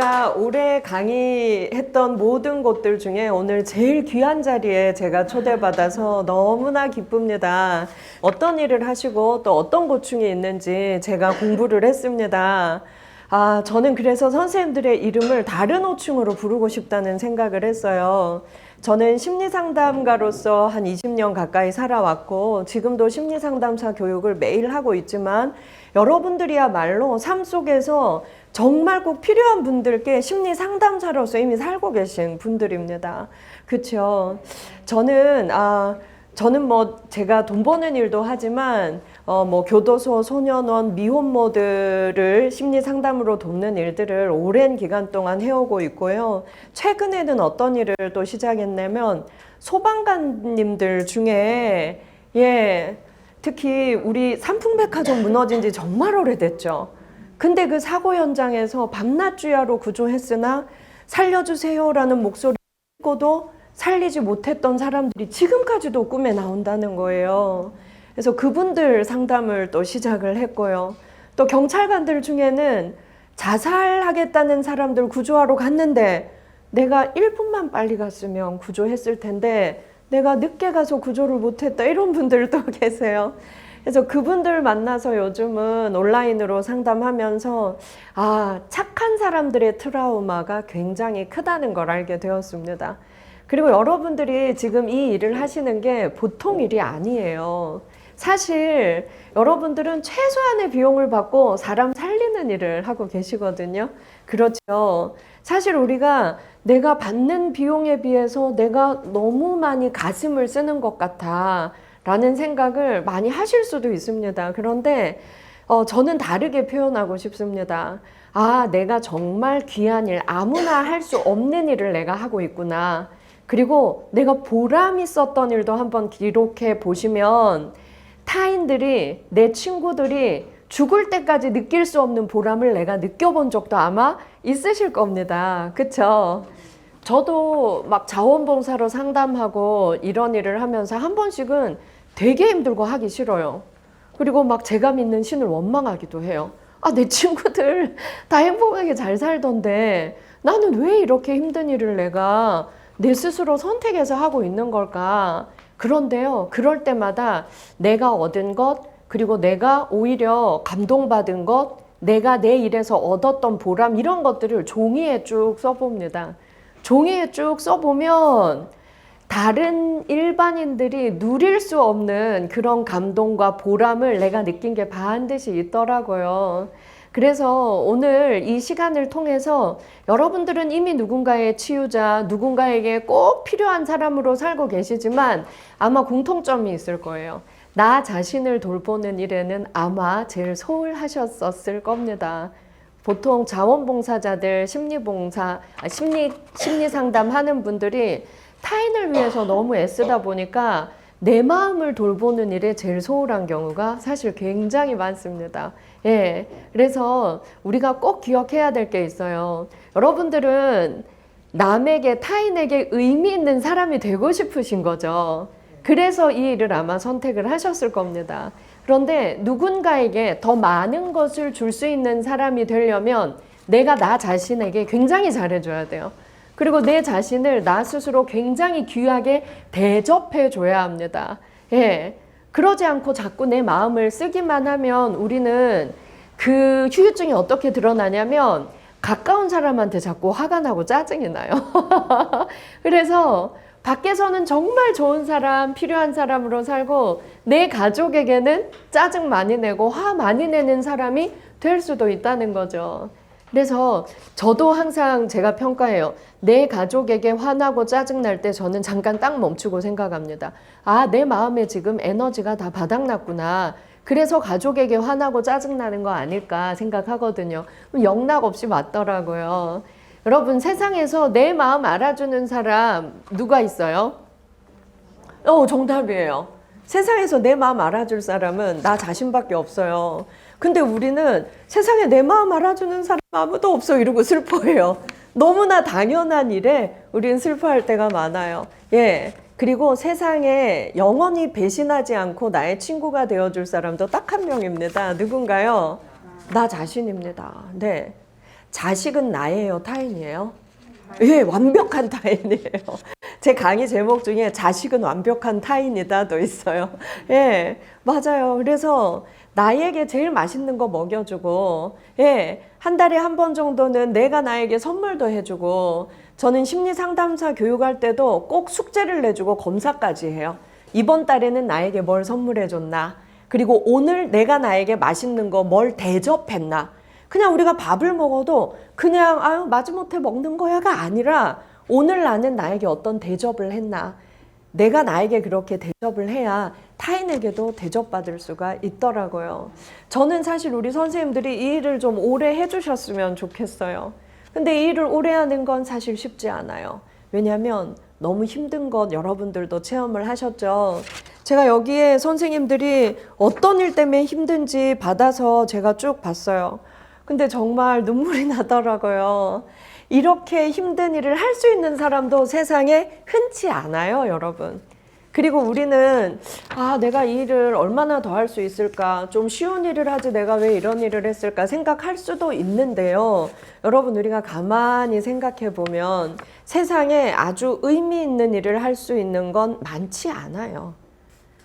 제가 올해 강의했던 모든 곳들 중에 오늘 제일 귀한 자리에 제가 초대받아서 너무나 기쁩니다. 어떤 일을 하시고 또 어떤 고충이 있는지 제가 공부를 했습니다. 저는 그래서 선생님들의 이름을 다른 호칭으로 부르고 싶다는 생각을 했어요. 저는 심리상담가로서 한 20년 가까이 살아왔고 지금도 심리상담사 교육을 매일 하고 있지만 여러분들이야말로 삶 속에서 정말 꼭 필요한 분들께 심리상담사로서 이미 살고 계신 분들입니다. 그렇죠? 저는 제가 돈 버는 일도 하지만 교도소, 소년원, 미혼모들을 심리 상담으로 돕는 일들을 오랜 기간 동안 해오고 있고요. 최근에는 어떤 일을 또 시작했냐면 소방관님들 중에 특히 우리 삼풍백화점 무너진 지 정말 오래됐죠. 근데 그 사고 현장에서 밤낮 주야로 구조했으나 살려주세요라는 목소리를 듣고도 살리지 못했던 사람들이 지금까지도 꿈에 나온다는 거예요. 그래서 그분들 상담을 또 시작을 했고요. 또 경찰관들 중에는 자살하겠다는 사람들 구조하러 갔는데 내가 1분만 빨리 갔으면 구조했을 텐데 내가 늦게 가서 구조를 못했다, 이런 분들도 계세요. 그래서 그분들 만나서 요즘은 온라인으로 상담하면서 착한 사람들의 트라우마가 굉장히 크다는 걸 알게 되었습니다. 그리고 여러분들이 지금 이 일을 하시는 게 보통 일이 아니에요. 사실 여러분들은 최소한의 비용을 받고 사람 살리는 일을 하고 계시거든요. 그렇죠. 사실 우리가 내가 받는 비용에 비해서 내가 너무 많이 가슴을 쓰는 것 같아 라는 생각을 많이 하실 수도 있습니다. 그런데 저는 다르게 표현하고 싶습니다. 내가 정말 귀한 일, 아무나 할 수 없는 일을 내가 하고 있구나. 그리고 내가 보람 있었던 일도 한번 기록해 보시면 타인들이, 내 친구들이 죽을 때까지 느낄 수 없는 보람을 내가 느껴본 적도 아마 있으실 겁니다. 그쵸? 저도 막 자원봉사로 상담하고 이런 일을 하면서 한 번씩은 되게 힘들고 하기 싫어요. 그리고 막 제가 믿는 신을 원망하기도 해요. 내 친구들 다 행복하게 잘 살던데 나는 왜 이렇게 힘든 일을 내가 내 스스로 선택해서 하고 있는 걸까? 그런데요, 그럴 때마다 내가 얻은 것, 그리고 내가 오히려 감동받은 것, 내가 내 일에서 얻었던 보람, 이런 것들을 종이에 쭉 써봅니다. 종이에 쭉 써보면 다른 일반인들이 누릴 수 없는 그런 감동과 보람을 내가 느낀 게 반드시 있더라고요. 그래서 오늘 이 시간을 통해서 여러분들은 이미 누군가의 치유자, 누군가에게 꼭 필요한 사람으로 살고 계시지만 아마 공통점이 있을 거예요. 나 자신을 돌보는 일에는 아마 제일 소홀하셨었을 겁니다. 보통 자원봉사자들, 심리 상담하는 분들이 타인을 위해서 너무 애쓰다 보니까 내 마음을 돌보는 일에 제일 소홀한 경우가 사실 굉장히 많습니다. 그래서 우리가 꼭 기억해야 될 게 있어요. 여러분들은 남에게, 타인에게 의미 있는 사람이 되고 싶으신 거죠. 그래서 이 일을 아마 선택을 하셨을 겁니다. 그런데 누군가에게 더 많은 것을 줄 수 있는 사람이 되려면 내가 나 자신에게 굉장히 잘해줘야 돼요. 그리고 내 자신을 나 스스로 굉장히 귀하게 대접해 줘야 합니다. 그러지 않고 자꾸 내 마음을 쓰기만 하면 우리는 그 후유증이 어떻게 드러나냐면 가까운 사람한테 자꾸 화가 나고 짜증이 나요. 그래서 밖에서는 정말 좋은 사람, 필요한 사람으로 살고 내 가족에게는 짜증 많이 내고 화 많이 내는 사람이 될 수도 있다는 거죠. 그래서 저도 항상 제가 평가해요. 내 가족에게 화나고 짜증날 때 저는 잠깐 딱 멈추고 생각합니다. 내 마음에 지금 에너지가 다 바닥났구나. 그래서 가족에게 화나고 짜증나는 거 아닐까 생각하거든요. 영락 없이 맞더라고요. 여러분, 세상에서 내 마음 알아주는 사람 누가 있어요? 정답이에요. 세상에서 내 마음 알아줄 사람은 나 자신밖에 없어요. 근데 우리는 세상에 내 마음 알아주는 사람 아무도 없어 이러고 슬퍼해요. 너무나 당연한 일에 우린 슬퍼할 때가 많아요. 그리고 세상에 영원히 배신하지 않고 나의 친구가 되어줄 사람도 딱 한 명입니다. 누군가요? 나 자신입니다. 자식은 나예요, 타인이에요? 예, 완벽한 타인이에요. 제 강의 제목 중에 자식은 완벽한 타인이다도 있어요. 예, 맞아요. 그래서 나에게 제일 맛있는 거 먹여주고, 예, 한 달에 한 번 정도는 내가 나에게 선물도 해주고, 저는 심리 상담사 교육할 때도 꼭 숙제를 내주고 검사까지 해요. 이번 달에는 나에게 뭘 선물해줬나? 그리고 오늘 내가 나에게 맛있는 거 뭘 대접했나? 그냥 우리가 밥을 먹어도 그냥 아유 마지못해 먹는 거야가 아니라 오늘 나는 나에게 어떤 대접을 했나. 내가 나에게 그렇게 대접을 해야 타인에게도 대접받을 수가 있더라고요. 저는 사실 우리 선생님들이 이 일을 좀 오래 해주셨으면 좋겠어요. 근데 이 일을 오래 하는 건 사실 쉽지 않아요. 왜냐하면 너무 힘든 것 여러분들도 체험을 하셨죠. 제가 여기에 선생님들이 어떤 일 때문에 힘든지 받아서 제가 쭉 봤어요. 근데 정말 눈물이 나더라고요. 이렇게 힘든 일을 할 수 있는 사람도 세상에 흔치 않아요, 여러분. 그리고 우리는 내가 이 일을 얼마나 더 할 수 있을까? 좀 쉬운 일을 하지 내가 왜 이런 일을 했을까? 생각할 수도 있는데요. 여러분, 우리가 가만히 생각해 보면 세상에 아주 의미 있는 일을 할 수 있는 건 많지 않아요.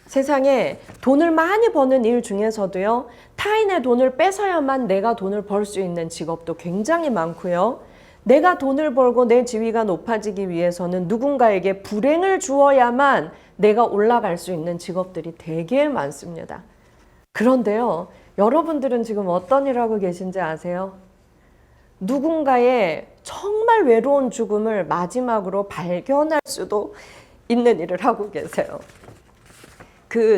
세상에 돈을 많이 버는 일 중에서도요, 타인의 돈을 뺏어야만 내가 돈을 벌 수 있는 직업도 굉장히 많고요. 내가 돈을 벌고 내 지위가 높아지기 위해서는 누군가에게 불행을 주어야만 내가 올라갈 수 있는 직업들이 되게 많습니다. 그런데요, 여러분들은 지금 어떤 일 하고 계신지 아세요? 누군가의 정말 외로운 죽음을 마지막으로 발견할 수도 있는 일을 하고 계세요.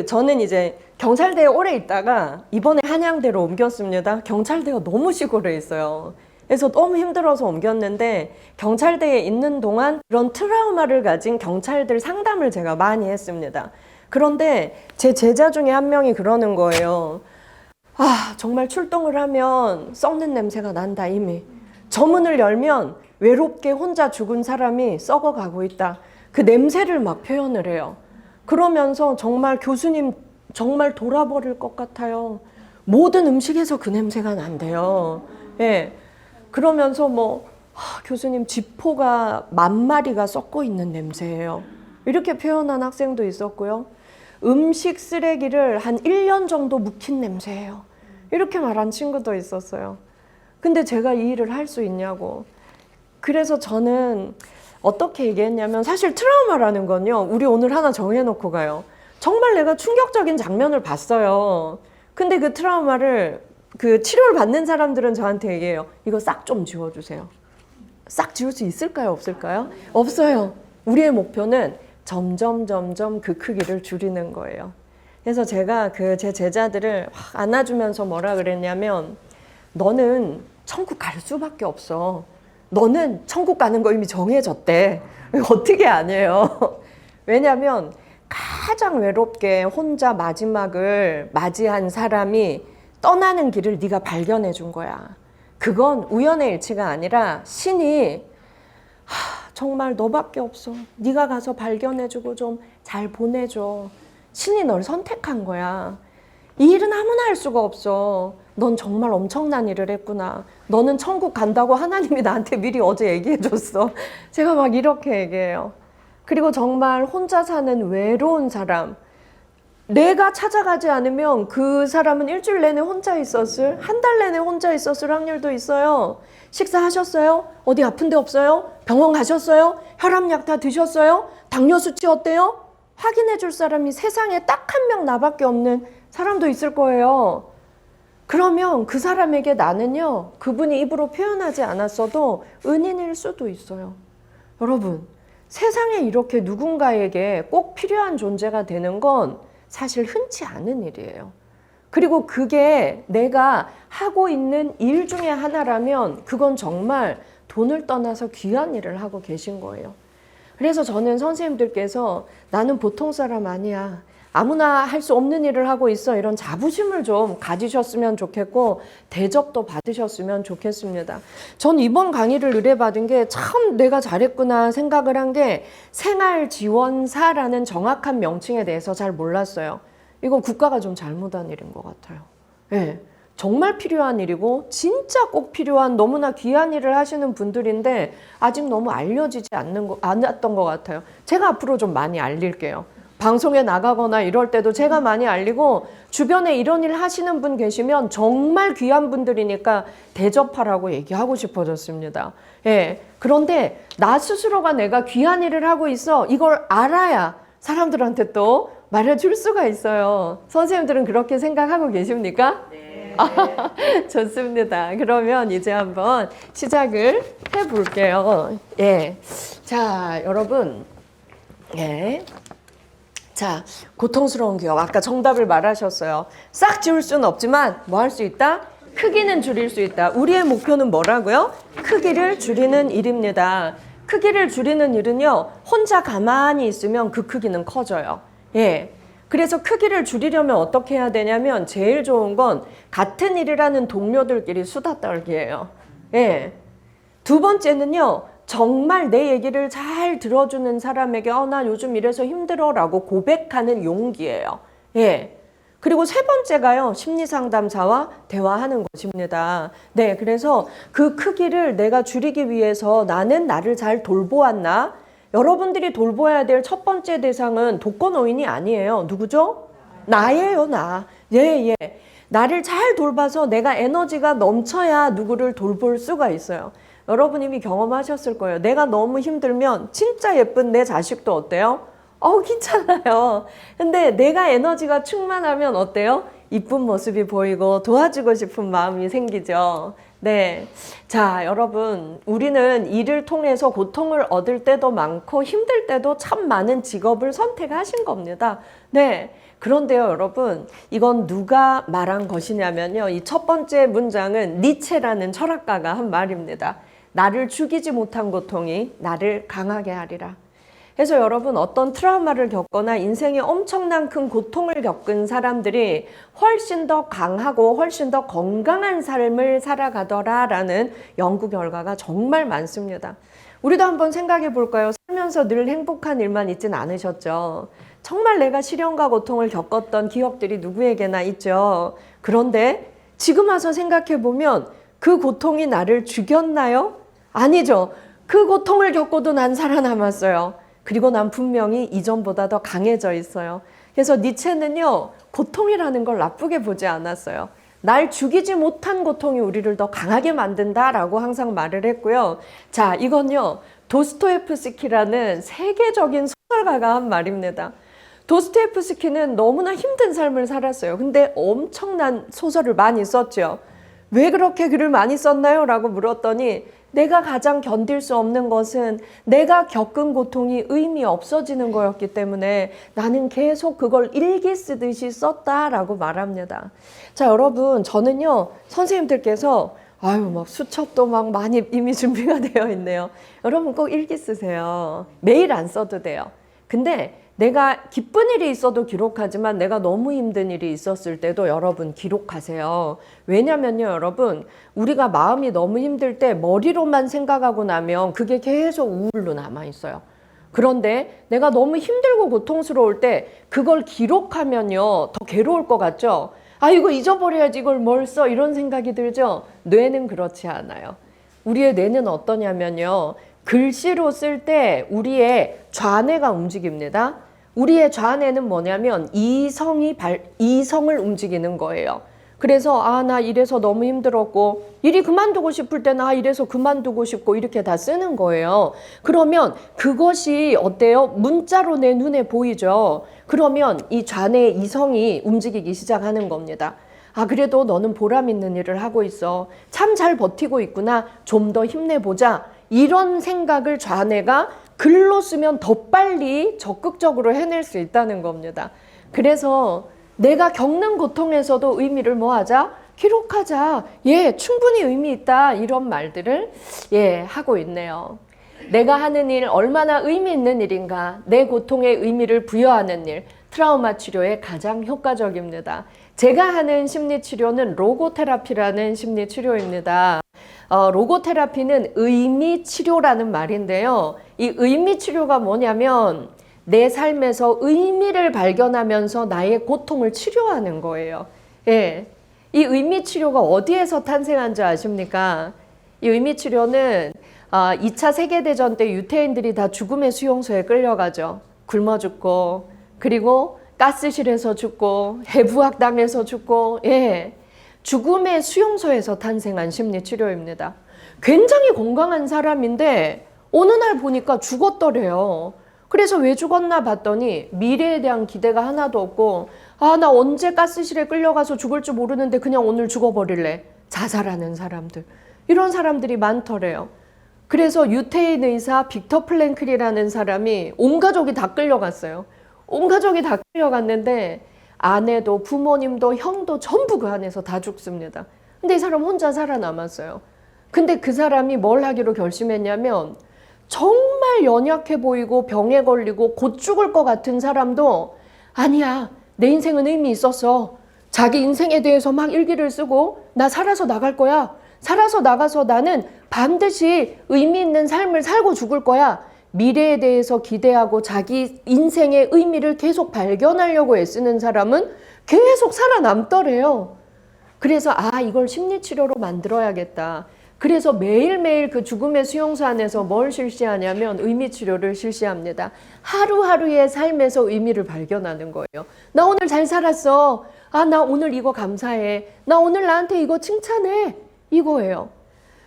저는 이제 경찰대에 오래 있다가 이번에 한양대로 옮겼습니다. 경찰대가 너무 시골에 있어요. 그래서 너무 힘들어서 옮겼는데 경찰대에 있는 동안 그런 트라우마를 가진 경찰들 상담을 제가 많이 했습니다. 그런데 제 제자 중에 한 명이 그러는 거예요. 정말 출동을 하면 썩는 냄새가 난다 이미. 저 문을 열면 외롭게 혼자 죽은 사람이 썩어가고 있다. 그 냄새를 막 표현을 해요. 그러면서 정말 교수님 정말 돌아버릴 것 같아요. 모든 음식에서 그 냄새가 난대요. 예. 그러면서 교수님 쥐포가 10,000마리가 썩고 있는 냄새예요. 이렇게 표현한 학생도 있었고요. 음식 쓰레기를 한 1년 정도 묵힌 냄새예요. 이렇게 말한 친구도 있었어요. 근데 제가 이 일을 할 수 있냐고. 그래서 저는 어떻게 얘기했냐면 사실 트라우마라는 건요. 우리 오늘 하나 정해놓고 가요. 정말 내가 충격적인 장면을 봤어요. 근데 그 트라우마를 치료를 받는 사람들은 저한테 얘기해요. 이거 싹 좀 지워주세요. 싹 지울 수 있을까요? 없을까요? 없어요. 우리의 목표는 점점 그 크기를 줄이는 거예요. 그래서 제가 제 제자들을 안아주면서 뭐라 그랬냐면 너는 천국 갈 수밖에 없어. 너는 천국 가는 거 이미 정해졌대. 어떻게 안 해요? 왜냐하면 가장 외롭게 혼자 마지막을 맞이한 사람이 떠나는 길을 네가 발견해 준 거야. 그건 우연의 일치가 아니라 신이 정말 너밖에 없어. 네가 가서 발견해주고 좀 잘 보내줘. 신이 널 선택한 거야. 이 일은 아무나 할 수가 없어. 넌 정말 엄청난 일을 했구나. 너는 천국 간다고 하나님이 나한테 미리 어제 얘기해 줬어. 제가 막 이렇게 얘기해요. 그리고 정말 혼자 사는 외로운 사람, 내가 찾아가지 않으면 그 사람은 일주일 내내 혼자 있었을, 한 달 내내 혼자 있었을 확률도 있어요. 식사하셨어요? 어디 아픈 데 없어요? 병원 가셨어요? 혈압약 다 드셨어요? 당뇨 수치 어때요? 확인해 줄 사람이 세상에 딱 한 명 나밖에 없는 사람도 있을 거예요. 그러면 그 사람에게 나는요, 그분이 입으로 표현하지 않았어도 은인일 수도 있어요. 여러분, 세상에 이렇게 누군가에게 꼭 필요한 존재가 되는 건 사실 흔치 않은 일이에요. 그리고 그게 내가 하고 있는 일 중에 하나라면 그건 정말 돈을 떠나서 귀한 일을 하고 계신 거예요. 그래서 저는 선생님들께서 나는 보통 사람 아니야. 아무나 할 수 없는 일을 하고 있어. 이런 자부심을 좀 가지셨으면 좋겠고 대접도 받으셨으면 좋겠습니다. 전 이번 강의를 의뢰받은 게 참 내가 잘했구나 생각을 한 게 생활지원사라는 정확한 명칭에 대해서 잘 몰랐어요. 이건 국가가 좀 잘못한 일인 것 같아요. 네. 정말 필요한 일이고 진짜 꼭 필요한 너무나 귀한 일을 하시는 분들인데 아직 너무 알려지지 않았던 것 같아요. 제가 앞으로 좀 많이 알릴게요. 방송에 나가거나 이럴 때도 제가 많이 알리고 주변에 이런 일 하시는 분 계시면 정말 귀한 분들이니까 대접하라고 얘기하고 싶어졌습니다. 예. 그런데 나 스스로가 내가 귀한 일을 하고 있어. 이걸 알아야 사람들한테 또 말해줄 수가 있어요. 선생님들은 그렇게 생각하고 계십니까? 네. 좋습니다. 그러면 이제 한번 시작을 해볼게요. 예. 자, 여러분. 예. 자, 고통스러운 기억. 아까 정답을 말하셨어요. 싹 지울 수는 없지만 뭐 할 수 있다? 크기는 줄일 수 있다. 우리의 목표는 뭐라고요? 크기를 줄이는 일입니다. 크기를 줄이는 일은요, 혼자 가만히 있으면 그 크기는 커져요. 예. 그래서 크기를 줄이려면 어떻게 해야 되냐면 제일 좋은 건 같은 일을 하는 동료들끼리 수다 떨기예요. 예. 두 번째는요, 정말 내 얘기를 잘 들어주는 사람에게 나 요즘 이래서 힘들어 라고 고백하는 용기예요. 예. 그리고 세 번째가요, 심리상담사와 대화하는 것입니다. 네, 그래서 그 크기를 내가 줄이기 위해서 나는 나를 잘 돌보았나? 여러분들이 돌봐야 될 첫 번째 대상은 독거노인이 아니에요. 누구죠? 나예요, 나. 예, 예. 나를 잘 돌봐서 내가 에너지가 넘쳐야 누구를 돌볼 수가 있어요. 여러분 이미 경험하셨을 거예요. 내가 너무 힘들면 진짜 예쁜 내 자식도 어때요? 귀찮아요. 근데 내가 에너지가 충만하면 어때요? 이쁜 모습이 보이고 도와주고 싶은 마음이 생기죠. 네. 자, 여러분, 우리는 일을 통해서 고통을 얻을 때도 많고 힘들 때도 참 많은 직업을 선택하신 겁니다. 네. 그런데요, 여러분, 이건 누가 말한 것이냐면요. 이 첫 번째 문장은 니체라는 철학가가 한 말입니다. 나를 죽이지 못한 고통이 나를 강하게 하리라. 그래서 여러분 어떤 트라우마를 겪거나 인생에 엄청난 큰 고통을 겪은 사람들이 훨씬 더 강하고 훨씬 더 건강한 삶을 살아가더라라는 연구 결과가 정말 많습니다. 우리도 한번 생각해 볼까요? 살면서 늘 행복한 일만 있진 않으셨죠. 정말 내가 시련과 고통을 겪었던 기억들이 누구에게나 있죠. 그런데 지금 와서 생각해 보면 그 고통이 나를 죽였나요? 아니죠. 그 고통을 겪고도 난 살아남았어요. 그리고 난 분명히 이전보다 더 강해져 있어요. 그래서 니체는요, 고통이라는 걸 나쁘게 보지 않았어요. 날 죽이지 못한 고통이 우리를 더 강하게 만든다라고 항상 말을 했고요. 자, 이건요, 도스토옙스키라는 세계적인 소설가가 한 말입니다. 도스토옙스키는 너무나 힘든 삶을 살았어요. 근데 엄청난 소설을 많이 썼죠. 왜 그렇게 글을 많이 썼나요? 라고 물었더니 내가 가장 견딜 수 없는 것은 내가 겪은 고통이 의미 없어지는 거였기 때문에 나는 계속 그걸 일기 쓰듯이 썼다라고 말합니다. 자, 여러분, 저는요, 선생님들께서 막 수첩도 막 많이 이미 준비가 되어 있네요. 여러분 꼭 일기 쓰세요. 매일 안 써도 돼요. 근데 내가 기쁜 일이 있어도 기록하지만 내가 너무 힘든 일이 있었을 때도 여러분 기록하세요. 왜냐면요, 여러분, 우리가 마음이 너무 힘들 때 머리로만 생각하고 나면 그게 계속 우울로 남아있어요. 그런데 내가 너무 힘들고 고통스러울 때 그걸 기록하면요, 더 괴로울 것 같죠? 이거 잊어버려야지, 이걸 뭘 써? 이런 생각이 들죠? 뇌는 그렇지 않아요. 우리의 뇌는 어떠냐면요, 글씨로 쓸 때 우리의 좌뇌가 움직입니다. 우리의 좌뇌는 뭐냐면 이성을 움직이는 거예요. 그래서 나 이래서 너무 힘들었고 일이 그만두고 싶을 때는 이래서 그만두고 싶고 이렇게 다 쓰는 거예요. 그러면 그것이 어때요? 문자로 내 눈에 보이죠. 그러면 이 좌뇌의 이성이 움직이기 시작하는 겁니다. 그래도 너는 보람 있는 일을 하고 있어. 참 잘 버티고 있구나. 좀 더 힘내보자. 이런 생각을 좌뇌가 글로 쓰면 더 빨리 적극적으로 해낼 수 있다는 겁니다. 그래서 내가 겪는 고통에서도 의미를 뭐하자? 기록하자. 충분히 의미 있다. 이런 말들을 하고 있네요. 내가 하는 일 얼마나 의미 있는 일인가. 내 고통에 의미를 부여하는 일. 트라우마 치료에 가장 효과적입니다. 제가 하는 심리치료는 로고테라피라는 심리치료입니다. 로고테라피는 의미치료라는 말인데요. 이 의미치료가 뭐냐면 내 삶에서 의미를 발견하면서 나의 고통을 치료하는 거예요. 이 의미치료가 어디에서 탄생한 줄 아십니까? 이 의미치료는 2차 세계대전 때 유태인들이 다 죽음의 수용소에 끌려가죠. 굶어 죽고, 그리고 가스실에서 죽고, 해부학당에서 죽고, 예. 죽음의 수용소에서 탄생한 심리치료입니다. 굉장히 건강한 사람인데 어느 날 보니까 죽었더래요. 그래서 왜 죽었나 봤더니 미래에 대한 기대가 하나도 없고, 나 언제 가스실에 끌려가서 죽을 줄 모르는데 그냥 오늘 죽어버릴래. 자살하는 사람들. 이런 사람들이 많더래요. 그래서 유태인 의사 빅터 플랭클이라는 사람이 온 가족이 다 끌려갔어요. 온 가족이 다 끌려갔는데 아내도 부모님도 형도 전부 그 안에서 다 죽습니다. 근데 이 사람 혼자 살아남았어요. 근데 그 사람이 뭘 하기로 결심했냐면 정말 연약해 보이고 병에 걸리고 곧 죽을 것 같은 사람도 아니야, 내 인생은 의미 있었어. 자기 인생에 대해서 막 일기를 쓰고 나 살아서 나갈 거야. 살아서 나가서 나는 반드시 의미 있는 삶을 살고 죽을 거야. 미래에 대해서 기대하고 자기 인생의 의미를 계속 발견하려고 애쓰는 사람은 계속 살아남더래요. 그래서 이걸 심리치료로 만들어야겠다. 그래서 매일매일 그 죽음의 수용소 안에서 뭘 실시하냐면 의미치료를 실시합니다. 하루하루의 삶에서 의미를 발견하는 거예요. 나 오늘 잘 살았어. 나 오늘 이거 감사해. 나 오늘 나한테 이거 칭찬해. 이거예요.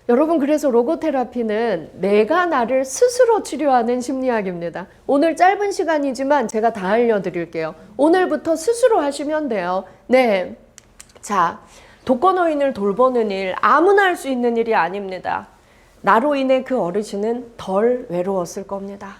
여러분, 그래서 로고테라피는 내가 나를 스스로 치료하는 심리학입니다. 오늘 짧은 시간이지만 제가 다 알려드릴게요. 오늘부터 스스로 하시면 돼요. 네. 자, 독거노인을 돌보는 일, 아무나 할 수 있는 일이 아닙니다. 나로 인해 그 어르신은 덜 외로웠을 겁니다.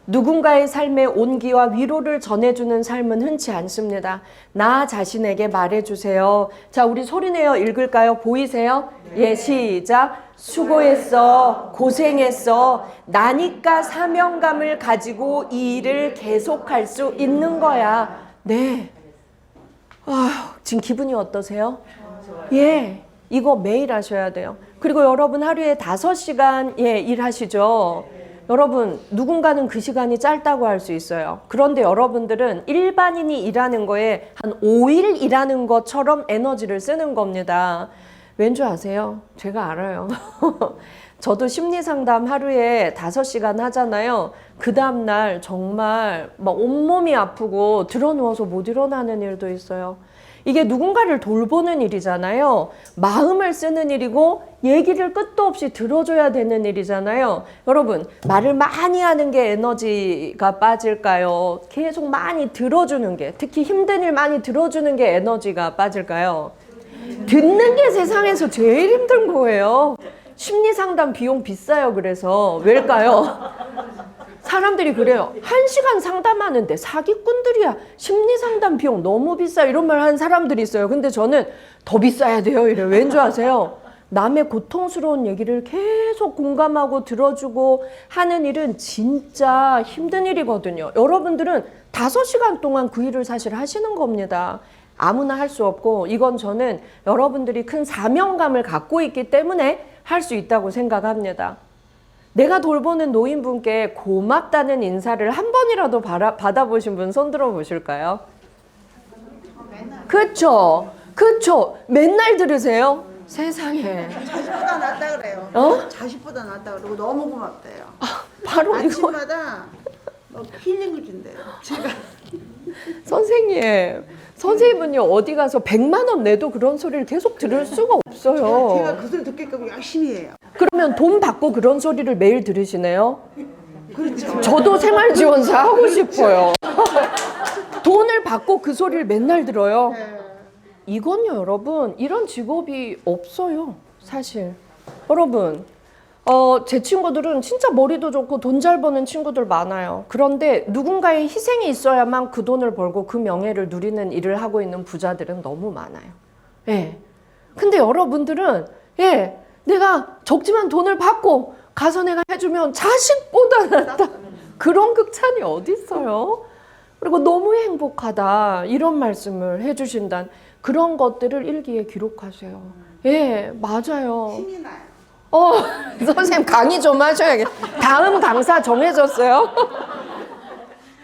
누군가의 삶의 온기와 위로를 전해주는 삶은 흔치 않습니다. 나 자신에게 말해주세요. 자, 우리 소리내어 읽을까요? 보이세요? 예, 시작. 수고했어. 고생했어. 나니까 사명감을 가지고 이 일을 계속할 수 있는 거야. 네. 지금 기분이 어떠세요? 예, 이거 매일 하셔야 돼요. 그리고 여러분 하루에 5시간 일하시죠. 여러분, 누군가는 그 시간이 짧다고 할 수 있어요. 그런데 여러분들은 일반인이 일하는 거에 한 5일 일하는 것처럼 에너지를 쓰는 겁니다. 왠지 아세요? 제가 알아요. 저도 심리상담 하루에 5시간 하잖아요. 그 다음날 정말 막 온몸이 아프고 드러누워서 못 일어나는 일도 있어요. 이게 누군가를 돌보는 일이잖아요. 마음을 쓰는 일이고 얘기를 끝도 없이 들어줘야 되는 일이잖아요. 여러분, 말을 많이 하는 게 에너지가 빠질까요? 계속 많이 들어주는 게, 특히 힘든 일 많이 들어주는 게 에너지가 빠질까요? 듣는 게 세상에서 제일 힘든 거예요. 심리상담 비용 비싸요. 그래서 왜일까요? 사람들이 그래요. 1시간 상담하는데 사기꾼들이야. 심리상담 비용 너무 비싸. 이런 말 하는 사람들이 있어요. 근데 저는 더 비싸야 돼요. 이래요. 왠 줄 아세요? 남의 고통스러운 얘기를 계속 공감하고 들어주고 하는 일은 진짜 힘든 일이거든요. 여러분들은 5시간 동안 그 일을 사실 하시는 겁니다. 아무나 할 수 없고, 이건 저는 여러분들이 큰 사명감을 갖고 있기 때문에 할 수 있다고 생각합니다. 내가 돌보는 노인분께 고맙다는 인사를 한 번이라도 받아보신 분 손 들어보실까요? 그쵸? 맨날 들으세요? 세상에. 자식보다 낫다 그래요. 자식보다 낫다 그러고 너무 고맙대요. 바로 이거. 아침마다 힐링을 준대요. 제가 선생님은요, 어디 가서 100만 원 내도 그런 소리를 계속 들을 수가 없어요. 제가 그 소리 듣게끔 열심히 해요. 그러면 돈 받고 그런 소리를 매일 들으시네요? 그렇죠. 저도 생활지원사 하고 싶어요. 돈을 받고 그 소리를 맨날 들어요. 네. 이건요, 여러분, 이런 직업이 없어요, 사실. 여러분, 제 친구들은 진짜 머리도 좋고 돈 잘 버는 친구들 많아요. 그런데 누군가의 희생이 있어야만 그 돈을 벌고 그 명예를 누리는 일을 하고 있는 부자들은 너무 많아요. 예. 근데 여러분들은, 내가 적지만 돈을 받고 가서 내가 해주면 자식보다 낫다. 그런 극찬이 어디 있어요? 그리고 너무 행복하다. 이런 말씀을 해주신다는 그런 것들을 일기에 기록하세요. 예, 맞아요. 힘이 나요. 선생님 강의 좀 하셔야겠다. 다음 강사 정해졌어요?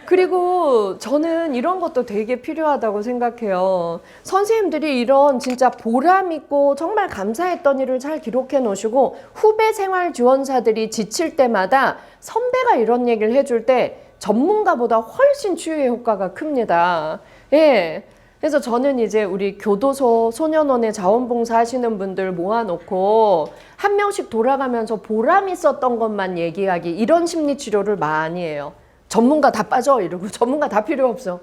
그리고 저는 이런 것도 되게 필요하다고 생각해요. 선생님들이 이런 진짜 보람 있고 정말 감사했던 일을 잘 기록해 놓으시고 후배 생활 지원사들이 지칠 때마다 선배가 이런 얘기를 해줄 때 전문가보다 훨씬 치유의 효과가 큽니다. 예. 그래서 저는 이제 우리 교도소 소년원에 자원봉사 하시는 분들 모아놓고 한 명씩 돌아가면서 보람 있었던 것만 얘기하기, 이런 심리치료를 많이 해요. 전문가 다 빠져 이러고 전문가 다 필요 없어.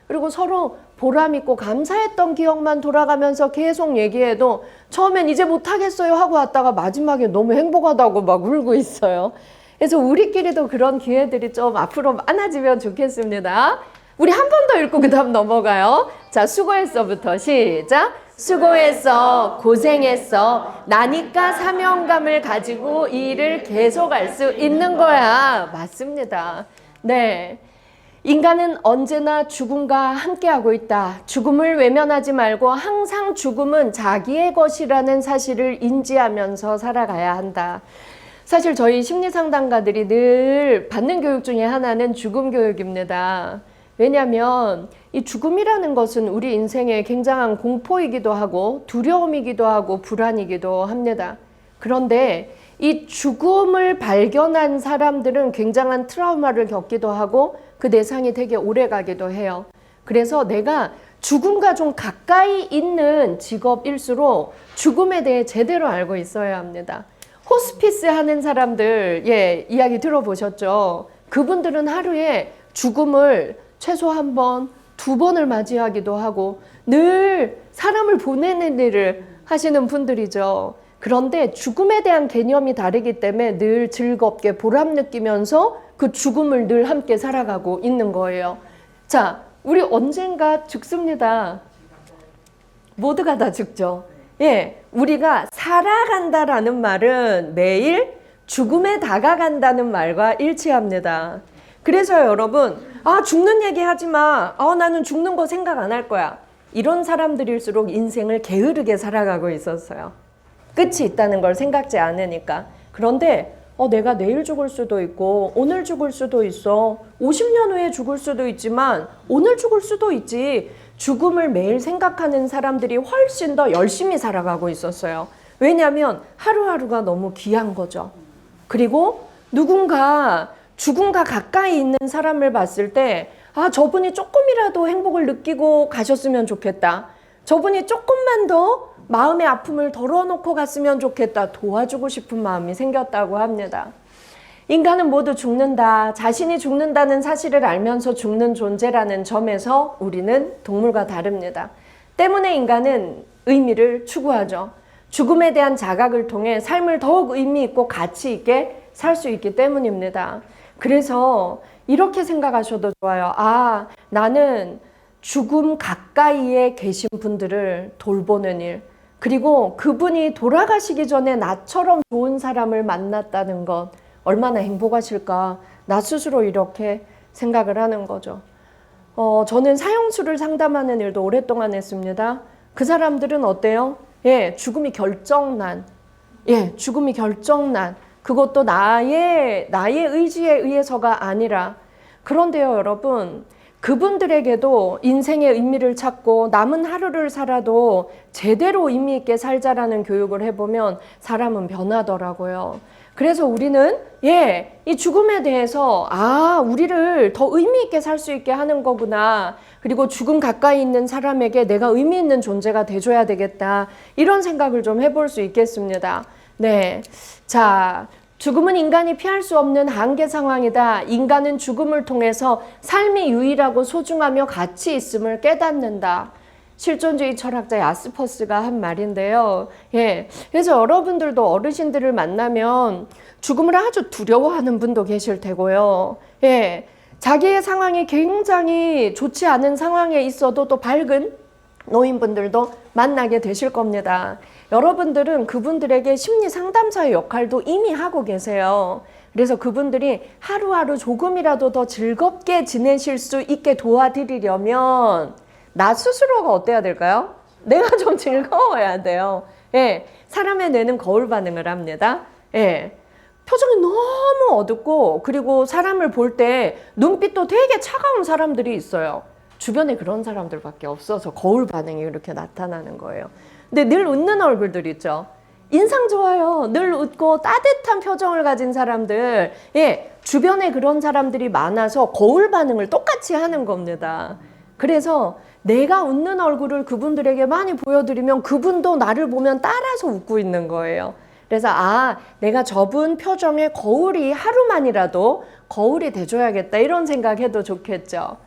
그리고 서로 보람 있고 감사했던 기억만 돌아가면서 계속 얘기해도 처음엔 이제 못하겠어요 하고 왔다가 마지막에 너무 행복하다고 막 울고 있어요. 그래서 우리끼리도 그런 기회들이 좀 앞으로 많아지면 좋겠습니다. 우리 한 번 더 읽고 그 다음 넘어가요. 자, 수고했어부터 시작. 수고했어, 고생했어, 나니까 사명감을 가지고 이 일을 계속할 수 있는 거야. 맞습니다. 네. 인간은 언제나 죽음과 함께하고 있다. 죽음을 외면하지 말고 항상 죽음은 자기의 것이라는 사실을 인지하면서 살아가야 한다. 사실 저희 심리상담가들이 늘 받는 교육 중에 하나는 죽음 교육입니다. 왜냐하면 이 죽음이라는 것은 우리 인생의 굉장한 공포이기도 하고 두려움이기도 하고 불안이기도 합니다. 그런데 이 죽음을 발견한 사람들은 굉장한 트라우마를 겪기도 하고 그 내상이 되게 오래 가기도 해요. 그래서 내가 죽음과 좀 가까이 있는 직업일수록 죽음에 대해 제대로 알고 있어야 합니다. 호스피스 하는 사람들, 예, 이야기 들어보셨죠? 그분들은 하루에 죽음을 최소 한 번, 두 번을 맞이하기도 하고 늘 사람을 보내는 일을 하시는 분들이죠. 그런데 죽음에 대한 개념이 다르기 때문에 늘 즐겁게 보람 느끼면서 그 죽음을 늘 함께 살아가고 있는 거예요. 자, 우리 언젠가 죽습니다. 모두가 다 죽죠. 예, 우리가 살아간다라는 말은 매일 죽음에 다가간다는 말과 일치합니다. 그래서 여러분, 죽는 얘기 하지 마. 나는 죽는 거 생각 안 할 거야. 이런 사람들일수록 인생을 게으르게 살아가고 있었어요. 끝이 있다는 걸 생각지 않으니까. 그런데 내가 내일 죽을 수도 있고 오늘 죽을 수도 있어. 50년 후에 죽을 수도 있지만 오늘 죽을 수도 있지. 죽음을 매일 생각하는 사람들이 훨씬 더 열심히 살아가고 있었어요. 왜냐하면 하루하루가 너무 귀한 거죠. 그리고 누군가 죽음과 가까이 있는 사람을 봤을 때 저분이 조금이라도 행복을 느끼고 가셨으면 좋겠다. 저분이 조금만 더 마음의 아픔을 덜어놓고 갔으면 좋겠다. 도와주고 싶은 마음이 생겼다고 합니다. 인간은 모두 죽는다. 자신이 죽는다는 사실을 알면서 죽는 존재라는 점에서 우리는 동물과 다릅니다. 때문에 인간은 의미를 추구하죠. 죽음에 대한 자각을 통해 삶을 더욱 의미 있고 가치 있게 살 수 있기 때문입니다. 그래서 이렇게 생각하셔도 좋아요. 나는 죽음 가까이에 계신 분들을 돌보는 일, 그리고 그분이 돌아가시기 전에 나처럼 좋은 사람을 만났다는 것, 얼마나 행복하실까. 나 스스로 이렇게 생각을 하는 거죠. 저는 사형수를 상담하는 일도 오랫동안 했습니다. 그 사람들은 어때요? 죽음이 결정난. 죽음이 결정난. 그것도 나의 의지에 의해서가 아니라. 그런데요, 여러분, 그분들에게도 인생의 의미를 찾고 남은 하루를 살아도 제대로 의미 있게 살자라는 교육을 해보면 사람은 변하더라고요. 그래서 우리는 이 죽음에 대해서 우리를 더 의미 있게 살 수 있게 하는 거구나. 그리고 죽음 가까이 있는 사람에게 내가 의미 있는 존재가 돼줘야 되겠다. 이런 생각을 좀 해볼 수 있겠습니다. 네, 자, 죽음은 인간이 피할 수 없는 한계 상황이다. 인간은 죽음을 통해서 삶이 유일하고 소중하며 가치 있음을 깨닫는다. 실존주의 철학자 야스퍼스가 한 말인데요. 그래서 여러분들도 어르신들을 만나면 죽음을 아주 두려워하는 분도 계실 테고요. 자기의 상황이 굉장히 좋지 않은 상황에 있어도 또 밝은 노인분들도 만나게 되실 겁니다. 여러분들은 그분들에게 심리 상담사의 역할도 이미 하고 계세요. 그래서 그분들이 하루하루 조금이라도 더 즐겁게 지내실 수 있게 도와드리려면 나 스스로가 어때야 될까요? 내가 좀 즐거워야 돼요. 사람의 뇌는 거울 반응을 합니다. 표정이 너무 어둡고 그리고 사람을 볼 때 눈빛도 되게 차가운 사람들이 있어요. 주변에 그런 사람들밖에 없어서 거울 반응이 이렇게 나타나는 거예요. 근데 늘 웃는 얼굴들 있죠. 인상 좋아요. 늘 웃고 따뜻한 표정을 가진 사람들. 예, 주변에 그런 사람들이 많아서 거울 반응을 똑같이 하는 겁니다. 그래서 내가 웃는 얼굴을 그분들에게 많이 보여드리면 그분도 나를 보면 따라서 웃고 있는 거예요. 그래서 내가 저분 표정에 거울이 하루만이라도 거울이 돼줘야겠다 이런 생각해도 좋겠죠.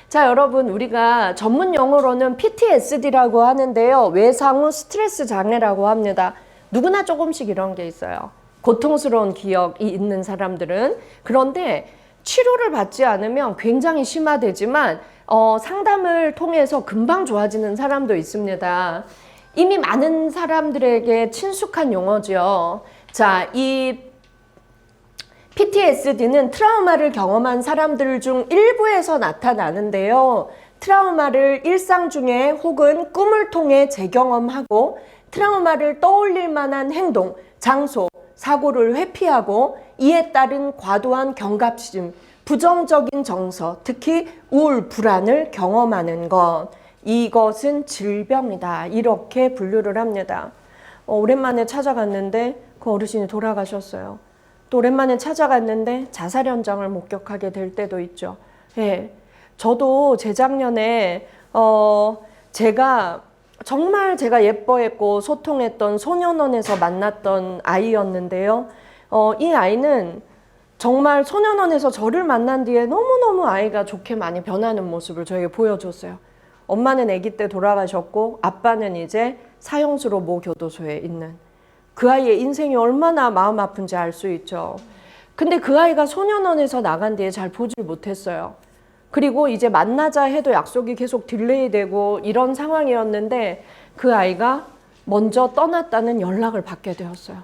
자, 여러분, 우리가 전문 용어로는 PTSD라고 하는데요. 외상 후 스트레스 장애라고 합니다. 누구나 조금씩 이런 게 있어요. 고통스러운 기억이 있는 사람들은. 그런데 치료를 받지 않으면 굉장히 심화되지만 상담을 통해서 금방 좋아지는 사람도 있습니다. 이미 많은 사람들에게 친숙한 용어죠. 자, 이 PTSD는 트라우마를 경험한 사람들 중 일부에서 나타나는데요. 트라우마를 일상 중에 혹은 꿈을 통해 재경험하고 트라우마를 떠올릴 만한 행동, 장소, 사고를 회피하고 이에 따른 과도한 경각심, 부정적인 정서, 특히 우울, 불안을 경험하는 것. 이것은 질병이다. 이렇게 분류를 합니다. 오랜만에 찾아갔는데 그 어르신이 돌아가셨어요. 또 오랜만에 찾아갔는데 자살 현장을 목격하게 될 때도 있죠. 예, 저도 재작년에 정말 제가 예뻐했고 소통했던 소년원에서 만났던 아이였는데요. 이 아이는 정말 소년원에서 저를 만난 뒤에 너무너무 아이가 좋게 많이 변하는 모습을 저에게 보여줬어요. 엄마는 아기 때 돌아가셨고 아빠는 이제 사형수로 모 교도소에 있는 그 아이의 인생이 얼마나 마음 아픈지 알 수 있죠. 근데 그 아이가 소년원에서 나간 뒤에 잘 보질 못했어요. 그리고 이제 만나자 해도 약속이 계속 딜레이 되고 이런 상황이었는데 그 아이가 먼저 떠났다는 연락을 받게 되었어요.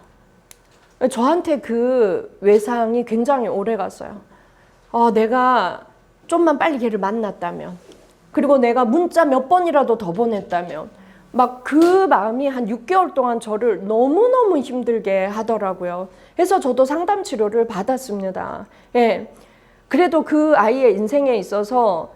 저한테 그 외상이 굉장히 오래 갔어요. 내가 좀만 빨리 걔를 만났다면, 그리고 내가 문자 몇 번이라도 더 보냈다면, 막 그 마음이 한 6개월 동안 저를 너무너무 힘들게 하더라고요. 그래서 저도 상담 치료를 받았습니다. 예. 그래도 그 아이의 인생에 있어서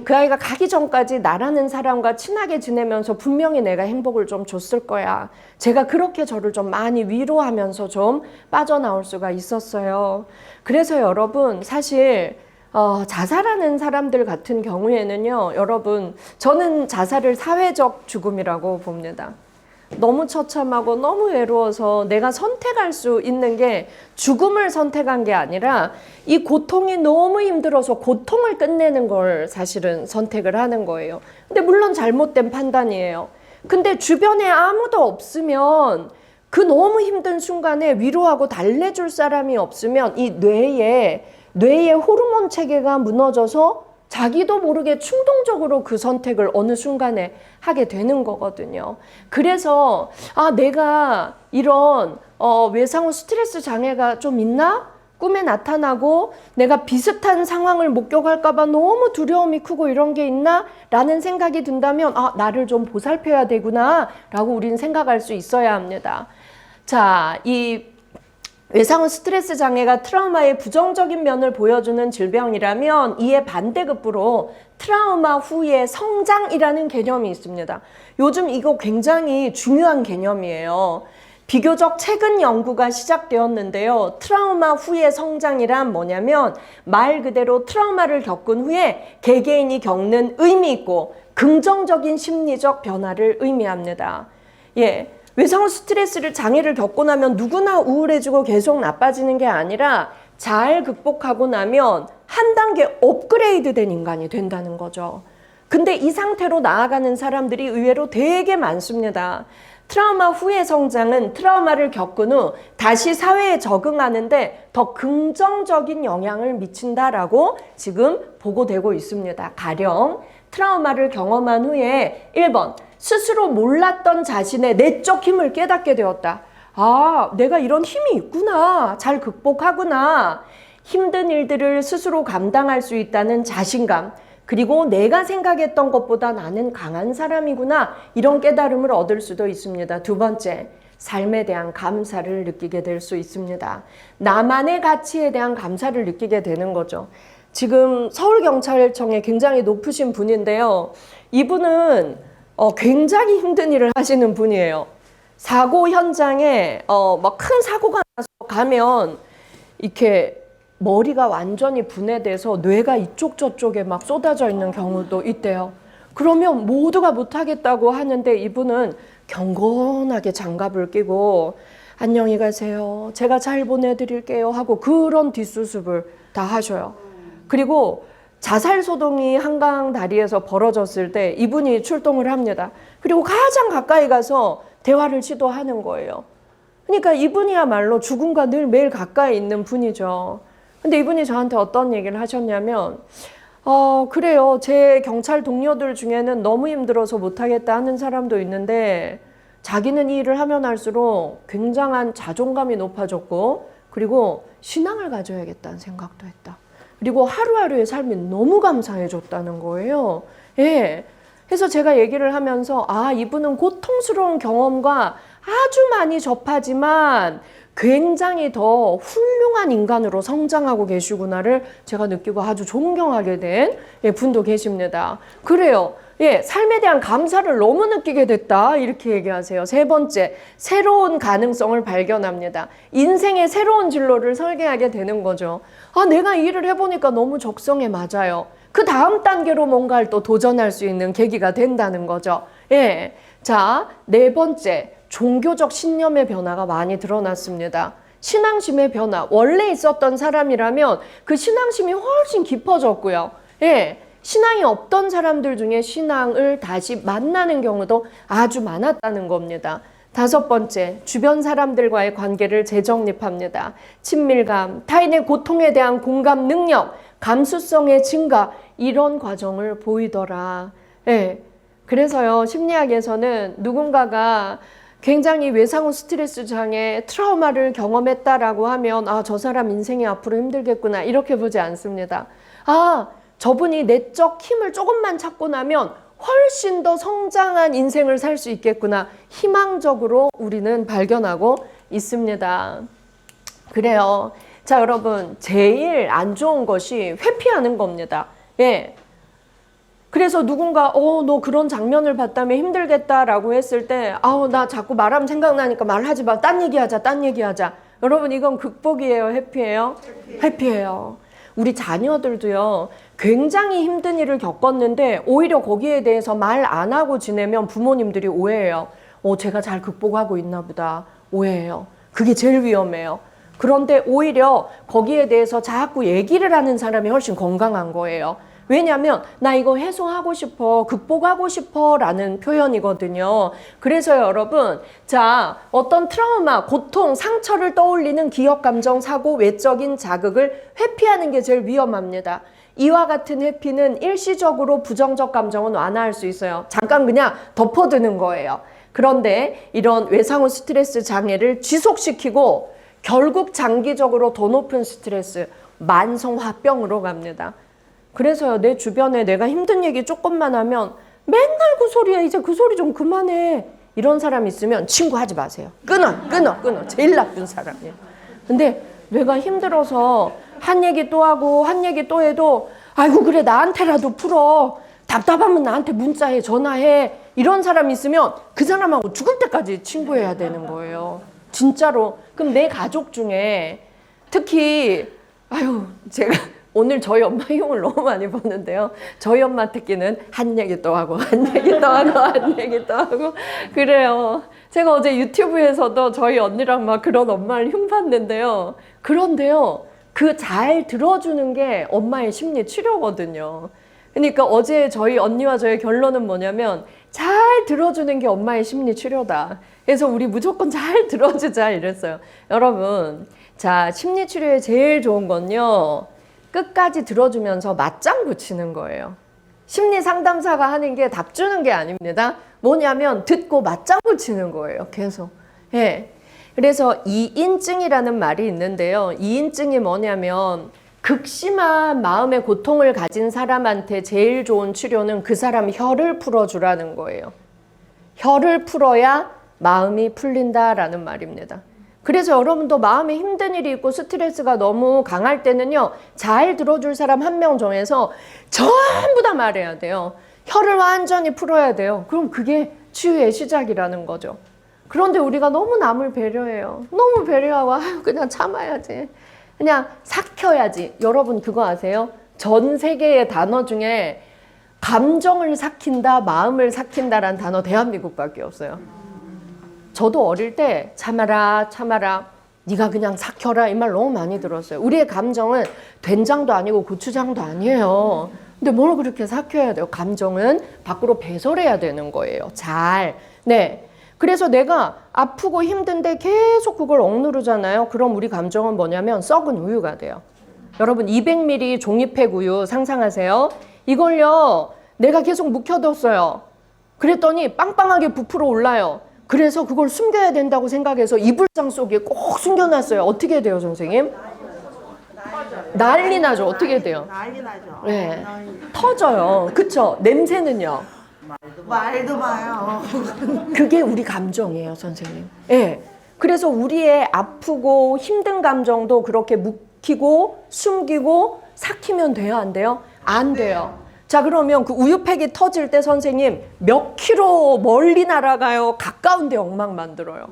그 아이가 가기 전까지 나라는 사람과 친하게 지내면서 분명히 내가 행복을 좀 줬을 거야. 제가 그렇게 저를 좀 많이 위로하면서 좀 빠져나올 수가 있었어요. 그래서 여러분, 사실 자살하는 사람들 같은 경우에는요, 여러분, 저는 자살을 사회적 죽음이라고 봅니다. 너무 처참하고 너무 외로워서 내가 선택할 수 있는 게 죽음을 선택한 게 아니라 이 고통이 너무 힘들어서 고통을 끝내는 걸 사실은 선택을 하는 거예요. 근데 물론 잘못된 판단이에요. 근데 주변에 아무도 없으면 그 너무 힘든 순간에 위로하고 달래줄 사람이 없으면 이 뇌의 호르몬 체계가 무너져서 자기도 모르게 충동적으로 그 선택을 어느 순간에 하게 되는 거거든요. 그래서 내가 이런 외상 후 스트레스 장애가 좀 있나? 꿈에 나타나고 내가 비슷한 상황을 목격할까 봐 너무 두려움이 크고 이런 게 있나? 라는 생각이 든다면 나를 좀 보살펴야 되구나 라고 우리는 생각할 수 있어야 합니다. 자, 이 외상 후 스트레스 장애가 트라우마의 부정적인 면을 보여주는 질병이라면 이에 반대급부로 트라우마 후의 성장이라는 개념이 있습니다. 요즘 이거 굉장히 중요한 개념이에요. 비교적 최근 연구가 시작되었는데요. 트라우마 후의 성장이란 뭐냐면 말 그대로 트라우마를 겪은 후에 개개인이 겪는 의미 있고 긍정적인 심리적 변화를 의미합니다. 예. 외상 후 스트레스를 장애를 겪고 나면 누구나 우울해지고 계속 나빠지는 게 아니라 잘 극복하고 나면 한 단계 업그레이드 된 인간이 된다는 거죠. 근데 이 상태로 나아가는 사람들이 의외로 되게 많습니다. 트라우마 후의 성장은 트라우마를 겪은 후 다시 사회에 적응하는데 더 긍정적인 영향을 미친다라고 지금 보고되고 있습니다. 가령 트라우마를 경험한 후에 1번 스스로 몰랐던 자신의 내적 힘을 깨닫게 되었다. 내가 이런 힘이 있구나. 잘 극복하구나. 힘든 일들을 스스로 감당할 수 있다는 자신감. 그리고 내가 생각했던 것보다 나는 강한 사람이구나. 이런 깨달음을 얻을 수도 있습니다. 두 번째, 삶에 대한 감사를 느끼게 될 수 있습니다. 나만의 가치에 대한 감사를 느끼게 되는 거죠. 지금 서울경찰청에 굉장히 높으신 분인데요. 이분은 굉장히 힘든 일을 하시는 분이에요. 사고 현장에 막 큰 사고가 나서 가면 이렇게 머리가 완전히 분해돼서 뇌가 이쪽 저쪽에 막 쏟아져 있는 경우도 있대요. 그러면 모두가 못하겠다고 하는데 이분은 경건하게 장갑을 끼고 안녕히 가세요. 제가 잘 보내드릴게요 하고 그런 뒷수습을 다 하셔요. 그리고 자살 소동이 한강 다리에서 벌어졌을 때 이분이 출동을 합니다. 그리고 가장 가까이 가서 대화를 시도하는 거예요. 그러니까 이분이야말로 죽음과 늘 매일 가까이 있는 분이죠. 근데 이분이 저한테 어떤 얘기를 하셨냐면 그래요. 제 경찰 동료들 중에는 너무 힘들어서 못하겠다 하는 사람도 있는데 자기는 이 일을 하면 할수록 굉장한 자존감이 높아졌고 그리고 신앙을 가져야겠다는 생각도 했다. 그리고 하루하루의 삶이 너무 감사해졌다는 거예요. 예. 그래서 제가 얘기를 하면서 이분은 고통스러운 경험과 아주 많이 접하지만 굉장히 더 훌륭한 인간으로 성장하고 계시구나를 제가 느끼고 아주 존경하게 된 분도 계십니다. 그래요. 예, 삶에 대한 감사를 너무 느끼게 됐다. 이렇게 얘기하세요. 세 번째, 새로운 가능성을 발견합니다. 인생의 새로운 진로를 설계하게 되는 거죠. 내가 이 일을 해보니까 너무 적성에 맞아요. 그 다음 단계로 뭔가를 또 도전할 수 있는 계기가 된다는 거죠. 예. 자, 네 번째, 종교적 신념의 변화가 많이 드러났습니다. 신앙심의 변화, 원래 있었던 사람이라면 그 신앙심이 훨씬 깊어졌고요. 예. 신앙이 없던 사람들 중에 신앙을 다시 만나는 경우도 아주 많았다는 겁니다. 다섯 번째, 주변 사람들과의 관계를 재정립합니다. 친밀감, 타인의 고통에 대한 공감 능력, 감수성의 증가, 이런 과정을 보이더라. 예. 그래서요, 심리학에서는 누군가가 굉장히 외상후 스트레스 장애, 트라우마를 경험했다라고 하면 저 사람 인생이 앞으로 힘들겠구나 이렇게 보지 않습니다. 저분이 내적 힘을 조금만 찾고 나면 훨씬 더 성장한 인생을 살 수 있겠구나 희망적으로 우리는 발견하고 있습니다. 그래요. 자, 여러분, 제일 안 좋은 것이 회피하는 겁니다. 예. 그래서 누군가 너 그런 장면을 봤다면 힘들겠다라고 했을 때 나 자꾸 말하면 생각나니까 말하지 마. 딴 얘기하자. 여러분, 이건 극복이에요, 회피예요? 회피예요. 우리 자녀들도요, 굉장히 힘든 일을 겪었는데 오히려 거기에 대해서 말 안 하고 지내면 부모님들이 오해해요. 제가 잘 극복하고 있나 보다. 오해해요. 그게 제일 위험해요. 그런데 오히려 거기에 대해서 자꾸 얘기를 하는 사람이 훨씬 건강한 거예요. 왜냐하면 나 이거 해소하고 싶어, 극복하고 싶어 라는 표현이거든요. 그래서 여러분, 자, 어떤 트라우마, 고통, 상처를 떠올리는 기억, 감정, 사고, 외적인 자극을 회피하는 게 제일 위험합니다. 이와 같은 회피는 일시적으로 부정적 감정은 완화할 수 있어요. 잠깐 그냥 덮어두는 거예요. 그런데 이런 외상후 스트레스 장애를 지속시키고 결국 장기적으로 더 높은 스트레스, 만성화병으로 갑니다. 그래서요, 내 주변에 내가 힘든 얘기 조금만 하면 맨날 그 소리야, 이제 그 소리 좀 그만해. 이런 사람 있으면 친구하지 마세요. 끊어. 제일 나쁜 사람이에요. 근데 내가 힘들어서 한 얘기 또 하고 한 얘기 또 해도 아이고 그래 나한테라도 풀어. 답답하면 나한테 문자해, 전화해. 이런 사람 있으면 그 사람하고 죽을 때까지 친구해야 되는 거예요. 진짜로. 그럼 내 가족 중에 특히 제가 오늘 저희 엄마 흉을 너무 많이 보는데요. 저희 엄마 특기는 한 얘기 또 하고 한 얘기 또 하고 한 얘기 또 하고 그래요. 제가 어제 유튜브에서도 저희 언니랑 막 그런 엄마를 흉봤는데요. 그런데요, 그 잘 들어주는 게 엄마의 심리 치료거든요. 그러니까 어제 저희 언니와 저의 결론은 뭐냐면 잘 들어주는 게 엄마의 심리 치료다. 그래서 우리 무조건 잘 들어주자 이랬어요. 여러분, 자, 심리 치료에 제일 좋은 건요, 끝까지 들어주면서 맞장구 치는 거예요. 심리 상담사가 하는 게 답 주는 게 아닙니다. 뭐냐면 듣고 맞장구 치는 거예요. 계속. 예. 그래서 2인증이라는 말이 있는데요. 2인증이 뭐냐면 극심한 마음의 고통을 가진 사람한테 제일 좋은 치료는 그 사람 혀를 풀어주라는 거예요. 혀를 풀어야 마음이 풀린다라는 말입니다. 그래서 여러분도 마음에 힘든 일이 있고 스트레스가 너무 강할 때는요, 잘 들어줄 사람 한 명 정해서 전부 다 말해야 돼요. 혀를 완전히 풀어야 돼요. 그럼 그게 치유의 시작이라는 거죠. 그런데 우리가 너무 남을 배려해요. 너무 배려하고 아유, 그냥 참아야지. 그냥 삭혀야지. 여러분 그거 아세요? 전 세계의 단어 중에 감정을 삭힌다, 마음을 삭힌다라는 단어 대한민국밖에 없어요. 저도 어릴 때 참아라, 참아라. 네가 그냥 삭혀라 이 말 너무 많이 들었어요. 우리의 감정은 된장도 아니고 고추장도 아니에요. 근데 뭘 그렇게 삭혀야 돼요? 감정은 밖으로 배설해야 되는 거예요. 잘. 네. 그래서 내가 아프고 힘든데 계속 그걸 억누르잖아요. 그럼 우리 감정은 뭐냐면 썩은 우유가 돼요. 여러분 200ml 종이팩 우유 상상하세요. 이걸요 내가 계속 묵혀뒀어요. 그랬더니 빵빵하게 부풀어 올라요. 그래서 그걸 숨겨야 된다고 생각해서 이불장 속에 꼭 숨겨놨어요. 어떻게 돼요, 선생님? 난리 나죠. 어떻게 돼요? 난리 나죠. 네. 터져요. 그쵸? 냄새는요? 말도 마요. 그게 우리 감정이에요, 선생님. 예. 그래서 우리의 아프고 힘든 감정도 그렇게 묵히고 숨기고 삭히면 돼요, 안 돼요? 안 돼요. 자, 그러면 그 우유팩이 터질 때 선생님 몇 킬로 멀리 날아가요? 가까운 데 엉망 만들어요?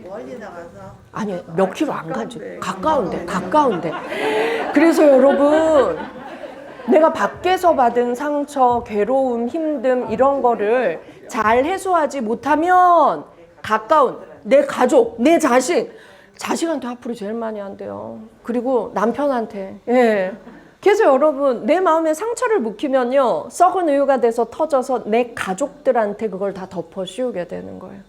멀리 나가서. 아니, 몇 킬로 안 가죠. 가까운데, 가까운데. 그래서 여러분, 내가 밖에서 받은 상처, 괴로움, 힘듦 이런 거를 잘 해소하지 못하면 가까운 내 가족, 내 자식한테 앞으로 제일 많이 한대요. 그리고 남편한테. 예. 그래서 여러분 내 마음에 상처를 묵히면요 썩은 우유가 돼서 터져서 내 가족들한테 그걸 다 덮어 씌우게 되는 거예요.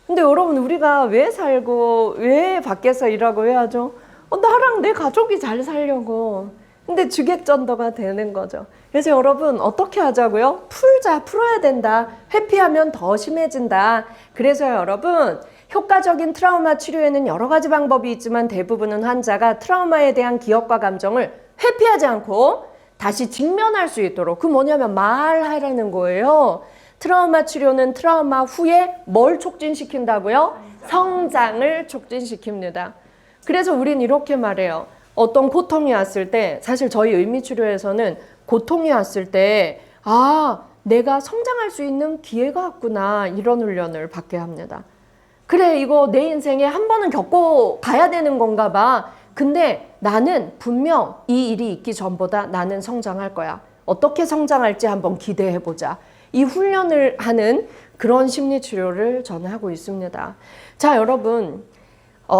근데 여러분 우리가 왜 살고 왜 밖에서 일하고 왜 하죠? 나랑 내 가족이 잘 살려고. 근데 주객전도가 되는 거죠. 그래서 여러분 어떻게 하자고요? 풀어야 된다. 회피하면 더 심해진다. 그래서 여러분 효과적인 트라우마 치료에는 여러 가지 방법이 있지만 대부분은 환자가 트라우마에 대한 기억과 감정을 회피하지 않고 다시 직면할 수 있도록, 그 뭐냐면 말하라는 거예요. 트라우마 치료는 트라우마 후에 뭘 촉진시킨다고요? 성장을 촉진시킵니다. 그래서 우린 이렇게 말해요. 어떤 고통이 왔을 때, 사실 저희 의미치료에서는 고통이 왔을 때 내가 성장할 수 있는 기회가 왔구나, 이런 훈련을 받게 합니다. 그래, 이거 내 인생에 한 번은 겪고 가야 되는 건가 봐. 근데 나는 분명 이 일이 있기 전보다 나는 성장할 거야. 어떻게 성장할지 한번 기대해보자. 이 훈련을 하는 그런 심리치료를 저는 하고 있습니다. 자, 여러분.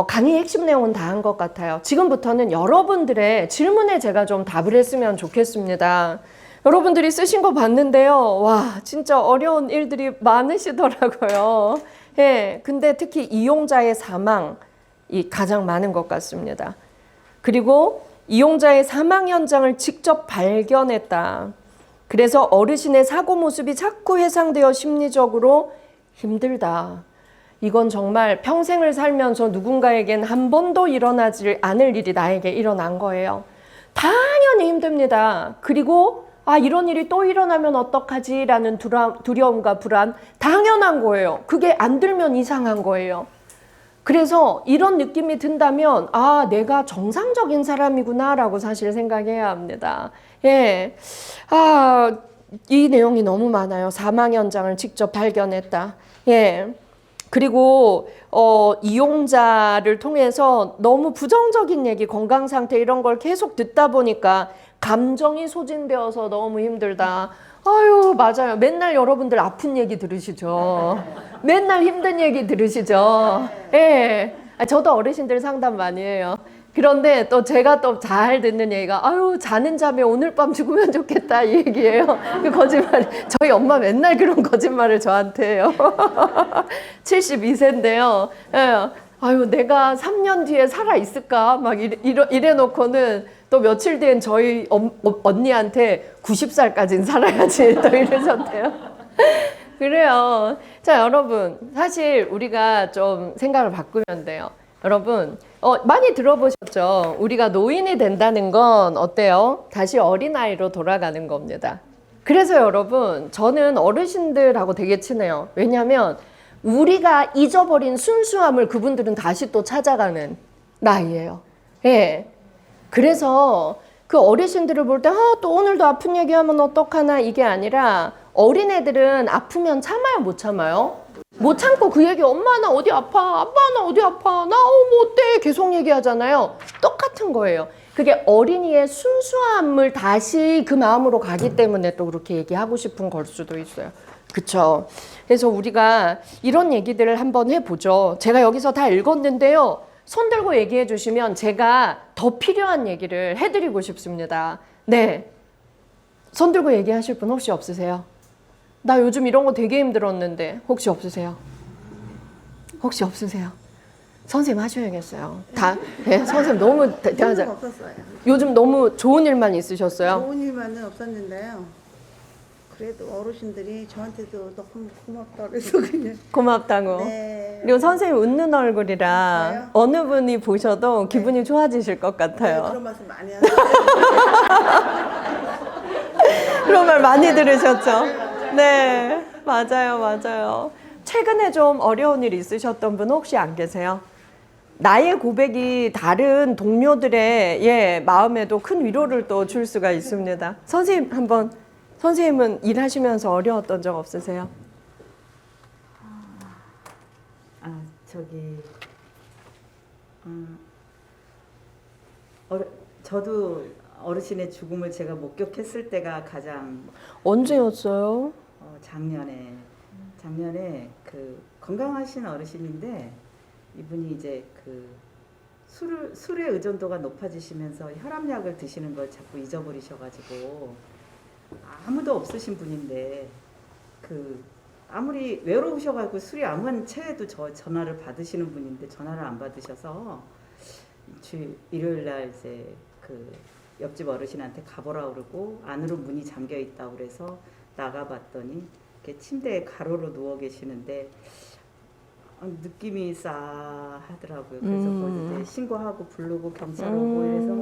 강의 핵심 내용은 다 한 것 같아요. 지금부터는 여러분들의 질문에 제가 좀 답을 했으면 좋겠습니다. 여러분들이 쓰신 거 봤는데요. 와, 진짜 어려운 일들이 많으시더라고요. 예, 근데 특히 이용자의 사망이 가장 많은 것 같습니다. 그리고 이용자의 사망 현장을 직접 발견했다. 그래서 어르신의 사고 모습이 자꾸 회상되어 심리적으로 힘들다. 이건 정말 평생을 살면서 누군가에겐 한 번도 일어나지 않을 일이 나에게 일어난 거예요. 당연히 힘듭니다. 그리고 이런 일이 또 일어나면 어떡하지? 라는 두려움과 불안, 당연한 거예요. 그게 안 들면 이상한 거예요. 그래서 이런 느낌이 든다면 내가 정상적인 사람이구나 라고 사실 생각해야 합니다. 예, 이 내용이 너무 많아요. 사망 현장을 직접 발견했다. 예. 그리고 이용자를 통해서 너무 부정적인 얘기, 건강 상태 이런 걸 계속 듣다 보니까 감정이 소진되어서 너무 힘들다. 아유, 맞아요. 맨날 여러분들 아픈 얘기 들으시죠. 맨날 힘든 얘기 들으시죠. 예. 저도 어르신들 상담 많이 해요. 그런데 또 제가 또 잘 듣는 얘기가 자는 잠에 오늘 밤 죽으면 좋겠다 이 얘기예요. 그 거짓말. 저희 엄마 맨날 그런 거짓말을 저한테 해요. 72세인데요. 예. 내가 3년 뒤에 살아 있을까? 막 이래 놓고는 또 며칠 뒤엔 저희 언니한테 90살까지는 살아야지 또 이러셨대요. 그래요. 자, 여러분, 사실 우리가 좀 생각을 바꾸면 돼요. 여러분, 많이 들어보셨죠? 우리가 노인이 된다는 건 어때요? 다시 어린아이로 돌아가는 겁니다. 그래서 여러분, 저는 어르신들하고 되게 친해요. 왜냐하면 우리가 잊어버린 순수함을 그분들은 다시 또 찾아가는 나이예요. 예. 그래서 그 어르신들을 볼 때, 또 오늘도 아픈 얘기하면 어떡하나 이게 아니라 어린애들은 아프면 참아요, 못 참아요? 못 참고 그 얘기 엄마 나 어디 아파, 아빠 나 어디 아파, 나 뭐 어때 계속 얘기하잖아요. 똑같은 거예요. 그게 어린이의 순수함을 다시 그 마음으로 가기 때문에 또 그렇게 얘기하고 싶은 걸 수도 있어요. 그쵸? 그래서 우리가 이런 얘기들을 한번 해보죠. 제가 여기서 다 읽었는데요. 손 들고 얘기해 주시면 제가 더 필요한 얘기를 해드리고 싶습니다. 네. 손 들고 얘기하실 분 혹시 없으세요? 나 요즘 이런 거 되게 힘들었는데 혹시 없으세요? 혹시 없으세요? 선생님 하셔야겠어요. 다, 네, 선생님 너무 대단하죠. 없었어요. 요즘 너무 좋은 일만 있으셨어요? 좋은 일만은 없었는데요. 그래도 어르신들이 저한테도 너무 고맙다 그래서 그냥. 고맙다고. 네. 그리고 선생님 웃는 얼굴이라 저요? 어느 분이 보셔도 기분이 좋아지실 것 네, 같아요. 그런 말씀 많이 하세요. 그런 말 많이 들으셨죠? 네, 맞아요, 맞아요. 최근에 좀 어려운 일 있으셨던 분 혹시 안 계세요? 나의 고백이 다른 동료들의 마음에도 큰 위로를 또 줄 수가 있습니다. 선생님 한번, 선생님은 일하시면서 어려웠던 적 없으세요? 저기 저도 어르신의 죽음을 제가 목격했을 때가 가장 언제였어요? 작년에 그 건강하신 어르신인데 이분이 이제 그 술의 의존도가 높아지시면서 혈압약을 드시는 걸 자꾸 잊어버리셔가지고 아무도 없으신 분인데 그 아무리 외로우셔가지고 술이 아무한 체해도 저 전화를 받으시는 분인데 전화를 안 받으셔서 일요일 날 이제 그 옆집 어르신한테 가보라 그러고 안으로 문이 잠겨 있다고 그래서 나가봤더니 이렇게 침대에 가로로 누워 계시는데 느낌이 싸하더라고요. 그래서 거기에 신고하고 부르고 경찰 오고 이래서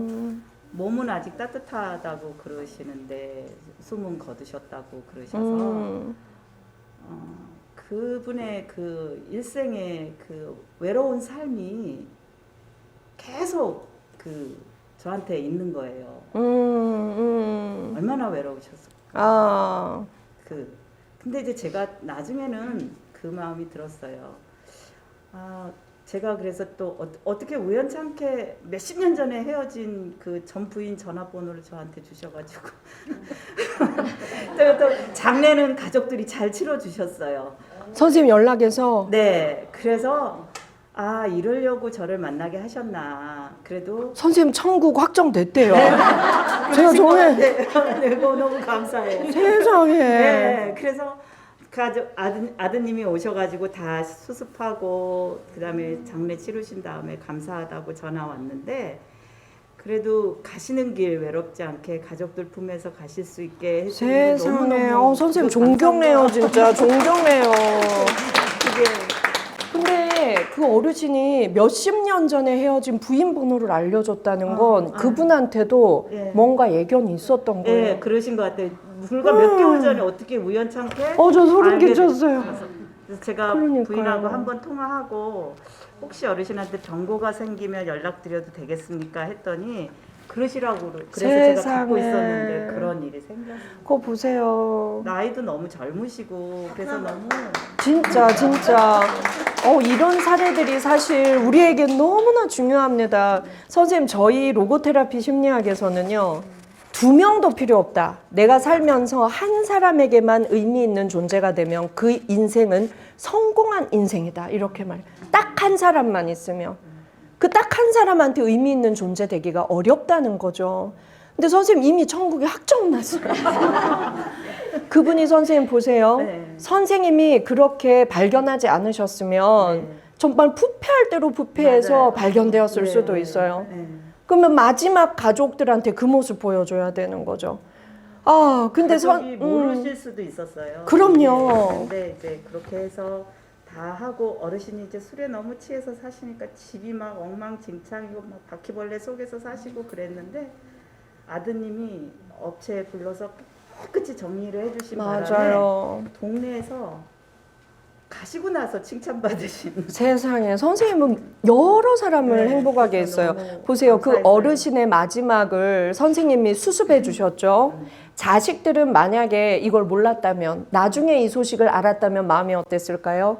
몸은 아직 따뜻하다고 그러시는데 숨은 거두셨다고 그러셔서 그분의 그 일생의 그 외로운 삶이 계속 그 저한테 있는 거예요. 얼마나 외로우셨을까. 근데 이제 제가 나중에는 그 마음이 들었어요. 제가 그래서 또 어떻게 우연찮게 몇십 년 전에 헤어진 그 전 부인 전화번호를 저한테 주셔가지고 또 장례는 가족들이 잘 치러주셨어요. 선생님 연락해서? 네, 그래서 이러려고 저를 만나게 하셨나. 그래도 선생님 천국 확정됐대요. 네. 제가 전에 네, 너무 감사해요. 세상에. 네, 그래서 아드님이 오셔가지고 다 수습하고 그다음에 장례 치르신 다음에 감사하다고 전화 왔는데 그래도 가시는 길 외롭지 않게 가족들 품에서 가실 수 있게 해주셔서 세상에. 너무너무 선생님 존경해요, 진짜 존경해요. 그게 근데 그 어르신이 몇십 년 전에 헤어진 부인 번호를 알려줬다는 건 그분한테도 예. 뭔가 예견이 있었던 거예요. 네, 그러신 것 같아요. 불과 몇 개월 전에 어떻게 우연찮게 저 소름 알게 끼쳤어요. 그래서 제가 그러니까요. 부인하고 한번 통화하고 혹시 어르신한테 병고가 생기면 연락드려도 되겠습니까 했더니 그러시라고 그래서 제가 갖고 세상에. 있었는데 그런 일이 생겼어요. 그거 보세요. 나이도 너무 젊으시고 그래서 너무 진짜 이런 사례들이 사실 우리에게 너무나 중요합니다. 선생님 저희 로고테라피 심리학에서는요 2명도 필요 없다. 내가 살면서 한 사람에게만 의미 있는 존재가 되면 그 인생은 성공한 인생이다. 이렇게 말해요. 딱 한 사람만 있으면 그 딱 한 사람한테 의미 있는 존재 되기가 어렵다는 거죠. 근데 선생님 이미 천국에 확정났어요. 그분이 선생님 보세요. 네. 선생님이 그렇게 발견하지 않으셨으면 네. 정말 부패할 대로 부패해서 맞아요. 발견되었을 네, 수도 네, 있어요. 네. 그러면 마지막 가족들한테 그 모습 보여줘야 되는 거죠. 근데 가족이 모르실 수도 있었어요. 그럼요. 근데 이제 그렇게 해서 다 하고 어르신이 이제 술에 너무 취해서 사시니까 집이 막 엉망진창이고 막 바퀴벌레 속에서 사시고 그랬는데 아드님이 업체에 불러서 깨끗이 정리를 해주신 바람에 맞아요. 동네에서 가시고 나서 칭찬받으신. 세상에 선생님은 여러 사람을 네, 행복하게 그래서 했어요. 너무 보세요. 그 감사했어요. 어르신의 마지막을 선생님이 수습해 주셨죠. 자식들은 만약에 이걸 몰랐다면, 나중에 이 소식을 알았다면 마음이 어땠을까요?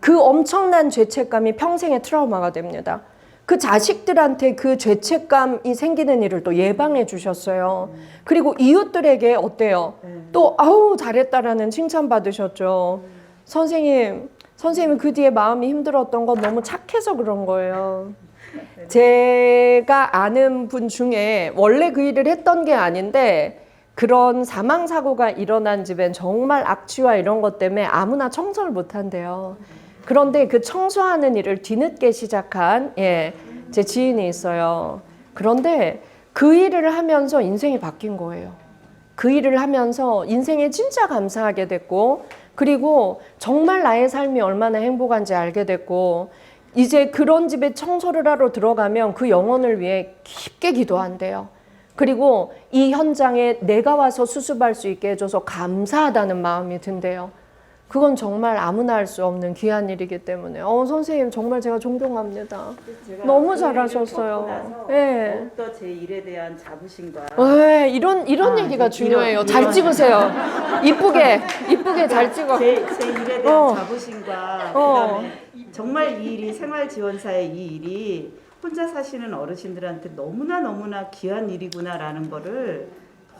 그 엄청난 죄책감이 평생의 트라우마가 됩니다. 그 자식들한테 그 죄책감이 생기는 일을 또 예방해 주셨어요. 그리고 이웃들에게 어때요? 또 아우 잘했다라는 칭찬 받으셨죠. 선생님은 그 뒤에 마음이 힘들었던 건 너무 착해서 그런 거예요. 제가 아는 분 중에 원래 그 일을 했던 게 아닌데 그런 사망 사고가 일어난 집엔 정말 악취와 이런 것 때문에 아무나 청소를 못 한대요. 그런데 그 청소하는 일을 뒤늦게 시작한 제 지인이 있어요. 그런데 그 일을 하면서 인생이 바뀐 거예요. 그 일을 하면서 인생에 진짜 감사하게 됐고, 그리고 정말 나의 삶이 얼마나 행복한지 알게 됐고, 이제 그런 집에 청소를 하러 들어가면 그 영혼을 위해 깊게 기도한대요. 그리고 이 현장에 내가 와서 수습할 수 있게 해줘서 감사하다는 마음이 든대요. 그건 정말 아무나 할 수 없는 귀한 일이기 때문에 선생님 정말 제가 존경합니다. 너무 잘하셨어요. 예. 더욱더 제 일에 대한 자부심과 이런 얘기가 중요해요. 잘 찍으세요. 이쁘게 잘 찍어. 제 일에 대한 자부심과 그다음에 정말 이 일이 생활지원사의 이 일이 혼자 사시는 어르신들한테 너무나 귀한 일이구나라는 거를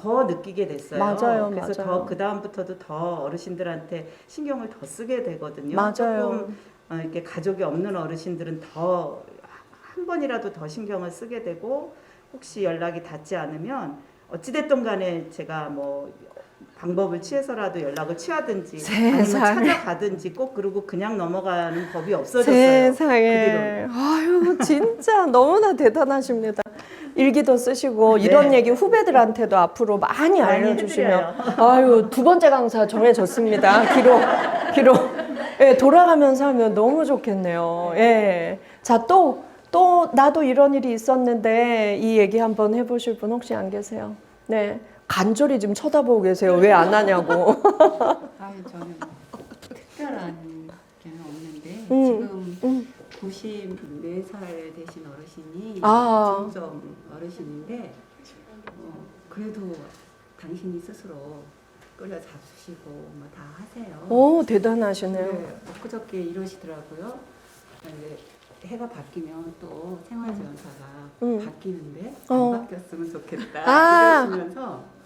더 느끼게 됐어요. 맞아요, 그래서 맞아요. 더 그 다음부터도 더 어르신들한테 신경을 더 쓰게 되거든요. 맞아요. 조금 이렇게 가족이 없는 어르신들은 더 한 번이라도 더 신경을 쓰게 되고, 혹시 연락이 닿지 않으면 어찌됐든 간에 제가 뭐 방법을 취해서라도 연락을 취하든지 아니면 찾아가든지 꼭 그러고 그냥 넘어가는 법이 없어졌어요. 세상에. 아유, 진짜 너무나 대단하십니다. 일기도 쓰시고 이런 얘기 후배들한테도 앞으로 많이 알려주시면 아유, 두 번째 강사 정해졌습니다. 기록. 돌아가면서 하면 너무 좋겠네요. 자, 또 나도 이런 일이 있었는데 이 얘기 한번 해보실 분 혹시 안 계세요? 네. 간절히 지금 쳐다보고 계세요. 왜 안 하냐고. 저는 특별한 게는 없는데 지금 94살 되신 어르신이 중점 어르신인데 그래도 당신이 스스로 끌려 잡수시고 뭐 다 하세요. 오, 대단하시네요. 네, 엊그저께 이러시더라고요. 근데 해가 바뀌면 또 생활지원사가 바뀌는데 안 바뀌었으면 좋겠다 이러시면서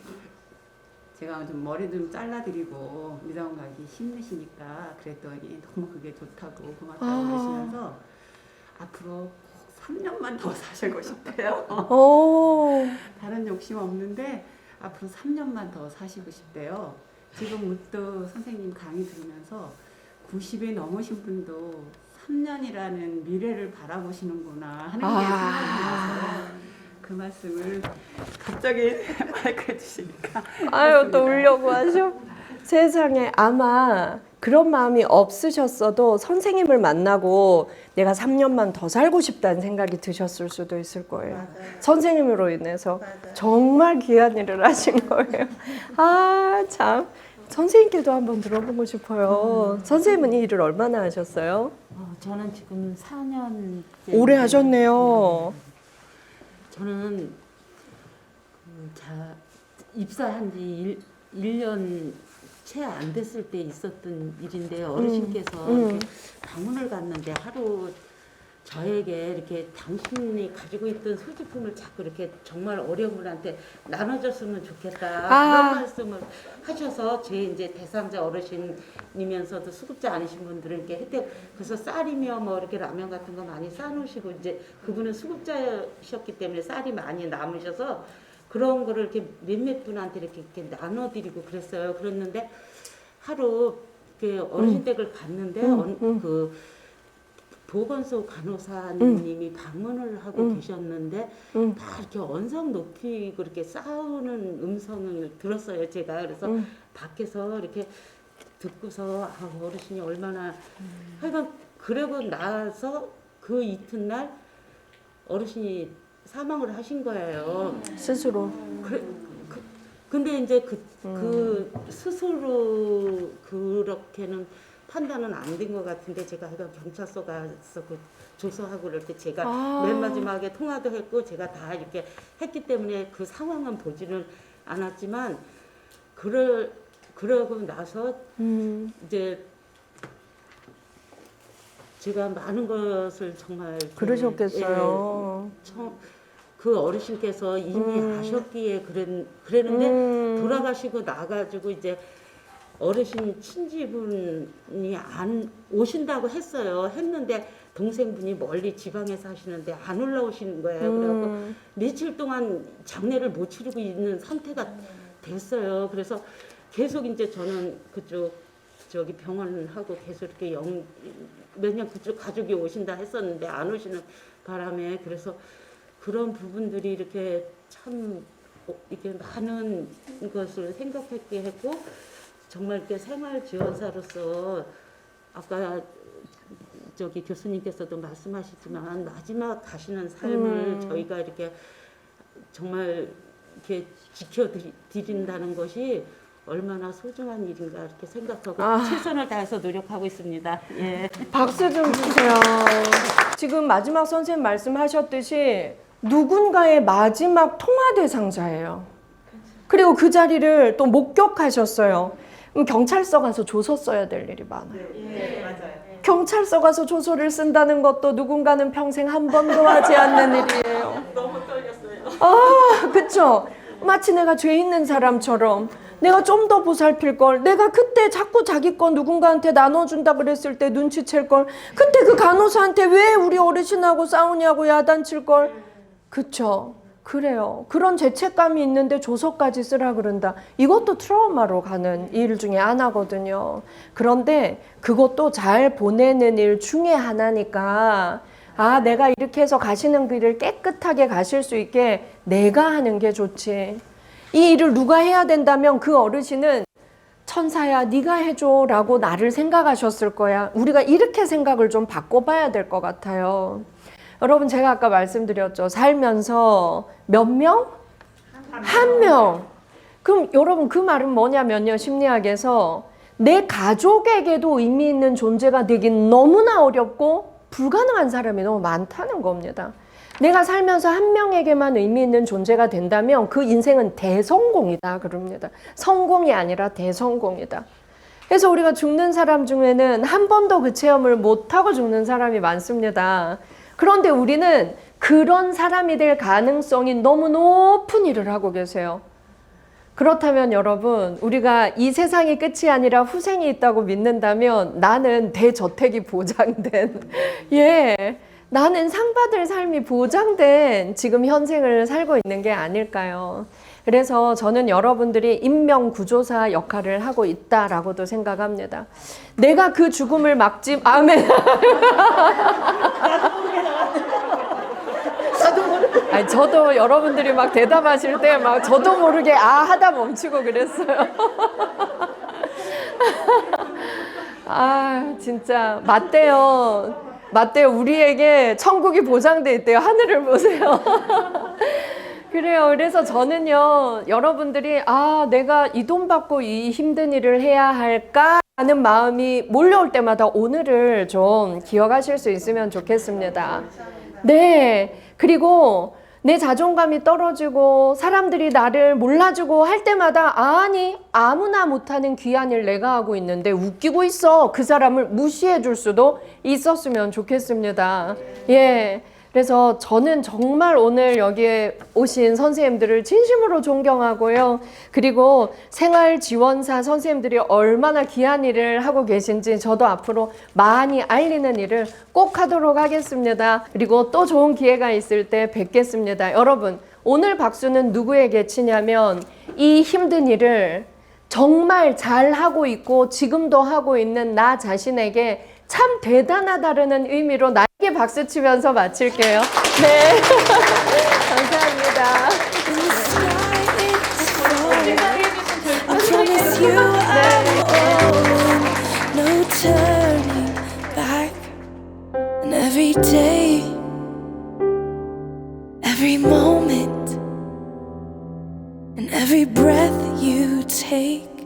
제가 좀 머리 좀 잘라드리고 미장 가기 힘드시니까 그랬더니 너무 그게 좋다고 고맙다고 그러시면서 앞으로 꼭 3년만 더 사시고 싶대요. 다른 욕심 없는데 앞으로 3년만 더 사시고 싶대요. 지금 문득 선생님 강의 들으면서 90이 넘으신 분도 3년이라는 미래를 바라보시는구나 하는 게 생각이 나서 그 말씀을 갑자기 마이크 해주시니까 아유, 또 울려고 하셔. 세상에, 아마 그런 마음이 없으셨어도 선생님을 만나고 내가 3년만 더 살고 싶다는 생각이 드셨을 수도 있을 거예요. 맞아요. 선생님으로 인해서 맞아요. 정말 귀한 일을 하신 거예요. 아, 참. 선생님께도 한번 들어보고 싶어요. 선생님은 이 일을 얼마나 하셨어요? 저는 지금 4년 오래 하셨네요. 저는 입사한 지 1년 채 안 됐을 때 있었던 일인데 어르신께서 이렇게 방문을 갔는데 하루 저에게 이렇게 당신이 가지고 있던 소지품을 자꾸 이렇게 정말 어려운 분한테 나눠줬으면 좋겠다 그런 말씀을 하셔서 제 이제 대상자 어르신이면서도 수급자 아니신 분들은 이렇게 혜택 그래서 쌀이며 뭐 이렇게 라면 같은 거 많이 싸놓으시고 이제 그분은 수급자셨기 때문에 쌀이 많이 남으셔서 그런 거를 이렇게 몇몇 분한테 이렇게 나눠드리고 그랬어요. 그랬는데 하루 어르신 댁을 갔는데 그 보건소 간호사님이 방문을 하고 계셨는데 다 이렇게 언성 높이고 이렇게 싸우는 음성을 들었어요. 제가 그래서 밖에서 이렇게 듣고서 어르신이 얼마나 하여간 그러고 나서 그 이튿날 어르신이 사망을 하신 거예요. 스스로. 근데 이제 그 스스로 그렇게는 판단은 안 된 것 같은데 제가 경찰서 가서 그 조서하고 그럴 때 제가 아. 맨 마지막에 통화도 했고 제가 다 이렇게 했기 때문에 그 상황은 보지는 않았지만 그러고 나서 이제 제가 많은 것을 정말 그러셨겠어요. 그 어르신께서 이미 아셨기에 그랬는데 돌아가시고 나가지고 이제 어르신 친지분이 안 오신다고 했는데 동생분이 멀리 지방에 사시는데 안 올라오시는 거예요. 그래갖고 며칠 동안 장례를 못 치르고 있는 상태가 됐어요. 그래서 계속 이제 저는 저기 병원하고 계속 이렇게 몇 년 그쪽 가족이 오신다 했었는데 안 오시는 바람에 그래서 그런 부분들이 이렇게 참 이렇게 많은 것을 생각했게 했고 정말 이렇게 생활 지원사로서 아까 저기 교수님께서도 말씀하시지만 마지막 가시는 삶을 저희가 이렇게 정말 이렇게 지켜드린다는 것이 얼마나 소중한 일인가 이렇게 생각하고 최선을 다해서 노력하고 있습니다. 예. 박수 좀 주세요. 지금 마지막 선생님 말씀하셨듯이 누군가의 마지막 통화 대상자예요. 그리고 그 자리를 또 목격하셨어요. 그럼 경찰서 가서 조서 써야 될 일이 많아요. 네, 맞아요. 경찰서 가서 조서를 쓴다는 것도 누군가는 평생 한 번도 하지 않는 일이에요. 너무 떨렸어요. 아, 그쵸? 마치 내가 죄 있는 사람처럼 내가 좀 더 보살필 걸, 내가 그때 자꾸 자기 거 누군가한테 나눠준다 그랬을 때 눈치챌 걸, 그때 그 간호사한테 왜 우리 어르신하고 싸우냐고 야단칠 걸, 그쵸? 그래요. 그런 죄책감이 있는데 조서까지 쓰라 그런다. 이것도 트라우마로 가는 일 중에 하나거든요. 그런데 그것도 잘 보내는 일 중에 하나니까 아, 내가 이렇게 해서 가시는 길을 깨끗하게 가실 수 있게 내가 하는 게 좋지. 이 일을 누가 해야 된다면 그 어르신은 천사야 네가 해줘 라고 나를 생각하셨을 거야. 우리가 이렇게 생각을 좀 바꿔봐야 될 것 같아요. 여러분 제가 아까 말씀드렸죠. 살면서 몇 명? 한 명. 그럼 여러분 그 말은 뭐냐면요. 심리학에서 내 가족에게도 의미 있는 존재가 되긴 너무나 어렵고 불가능한 사람이 너무 많다는 겁니다. 내가 살면서 한 명에게만 의미 있는 존재가 된다면 그 인생은 대성공이다 그럽니다. 성공이 아니라 대성공이다. 그래서 우리가 죽는 사람 중에는 한 번도 그 체험을 못하고 죽는 사람이 많습니다. 그런데 우리는 그런 사람이 될 가능성이 너무 높은 일을 하고 계세요. 그렇다면 여러분, 우리가 이 세상이 끝이 아니라 후생이 있다고 믿는다면 나는 대저택이 보장된, 나는 상 받을 삶이 보장된 지금 현생을 살고 있는 게 아닐까요? 그래서 저는 여러분들이 인명구조사 역할을 하고 있다라고도 생각합니다. 내가 그 죽음을 막지, 아멘. 아니, 저도 여러분들이 막 대답하실 때 막 저도 모르게 아 하다 멈추고 그랬어요. 아, 진짜 맞대요. 우리에게 천국이 보장돼 있대요. 하늘을 보세요. 그래요. 그래서 저는요, 여러분들이 아, 내가 이 돈 받고 이 힘든 일을 해야 할까 하는 마음이 몰려올 때마다 오늘을 좀 기억하실 수 있으면 좋겠습니다. 네. 그리고 내 자존감이 떨어지고 사람들이 나를 몰라주고 할 때마다 아니 아무나 못하는 귀한 일 내가 하고 있는데 웃기고 있어. 그 사람을 무시해 줄 수도 있었으면 좋겠습니다. 예. 그래서 저는 정말 오늘 여기에 오신 선생님들을 진심으로 존경하고요. 그리고 생활지원사 선생님들이 얼마나 귀한 일을 하고 계신지 저도 앞으로 많이 알리는 일을 꼭 하도록 하겠습니다. 그리고 또 좋은 기회가 있을 때 뵙겠습니다. 여러분, 오늘 박수는 누구에게 치냐면 이 힘든 일을 정말 잘 하고 있고 지금도 하고 있는 나 자신에게 참 대단하다는 의미로 나에게 박수 치면서 마칠게요. 네. 감사합니다. No turning back. And every day, every moment, and every breath you take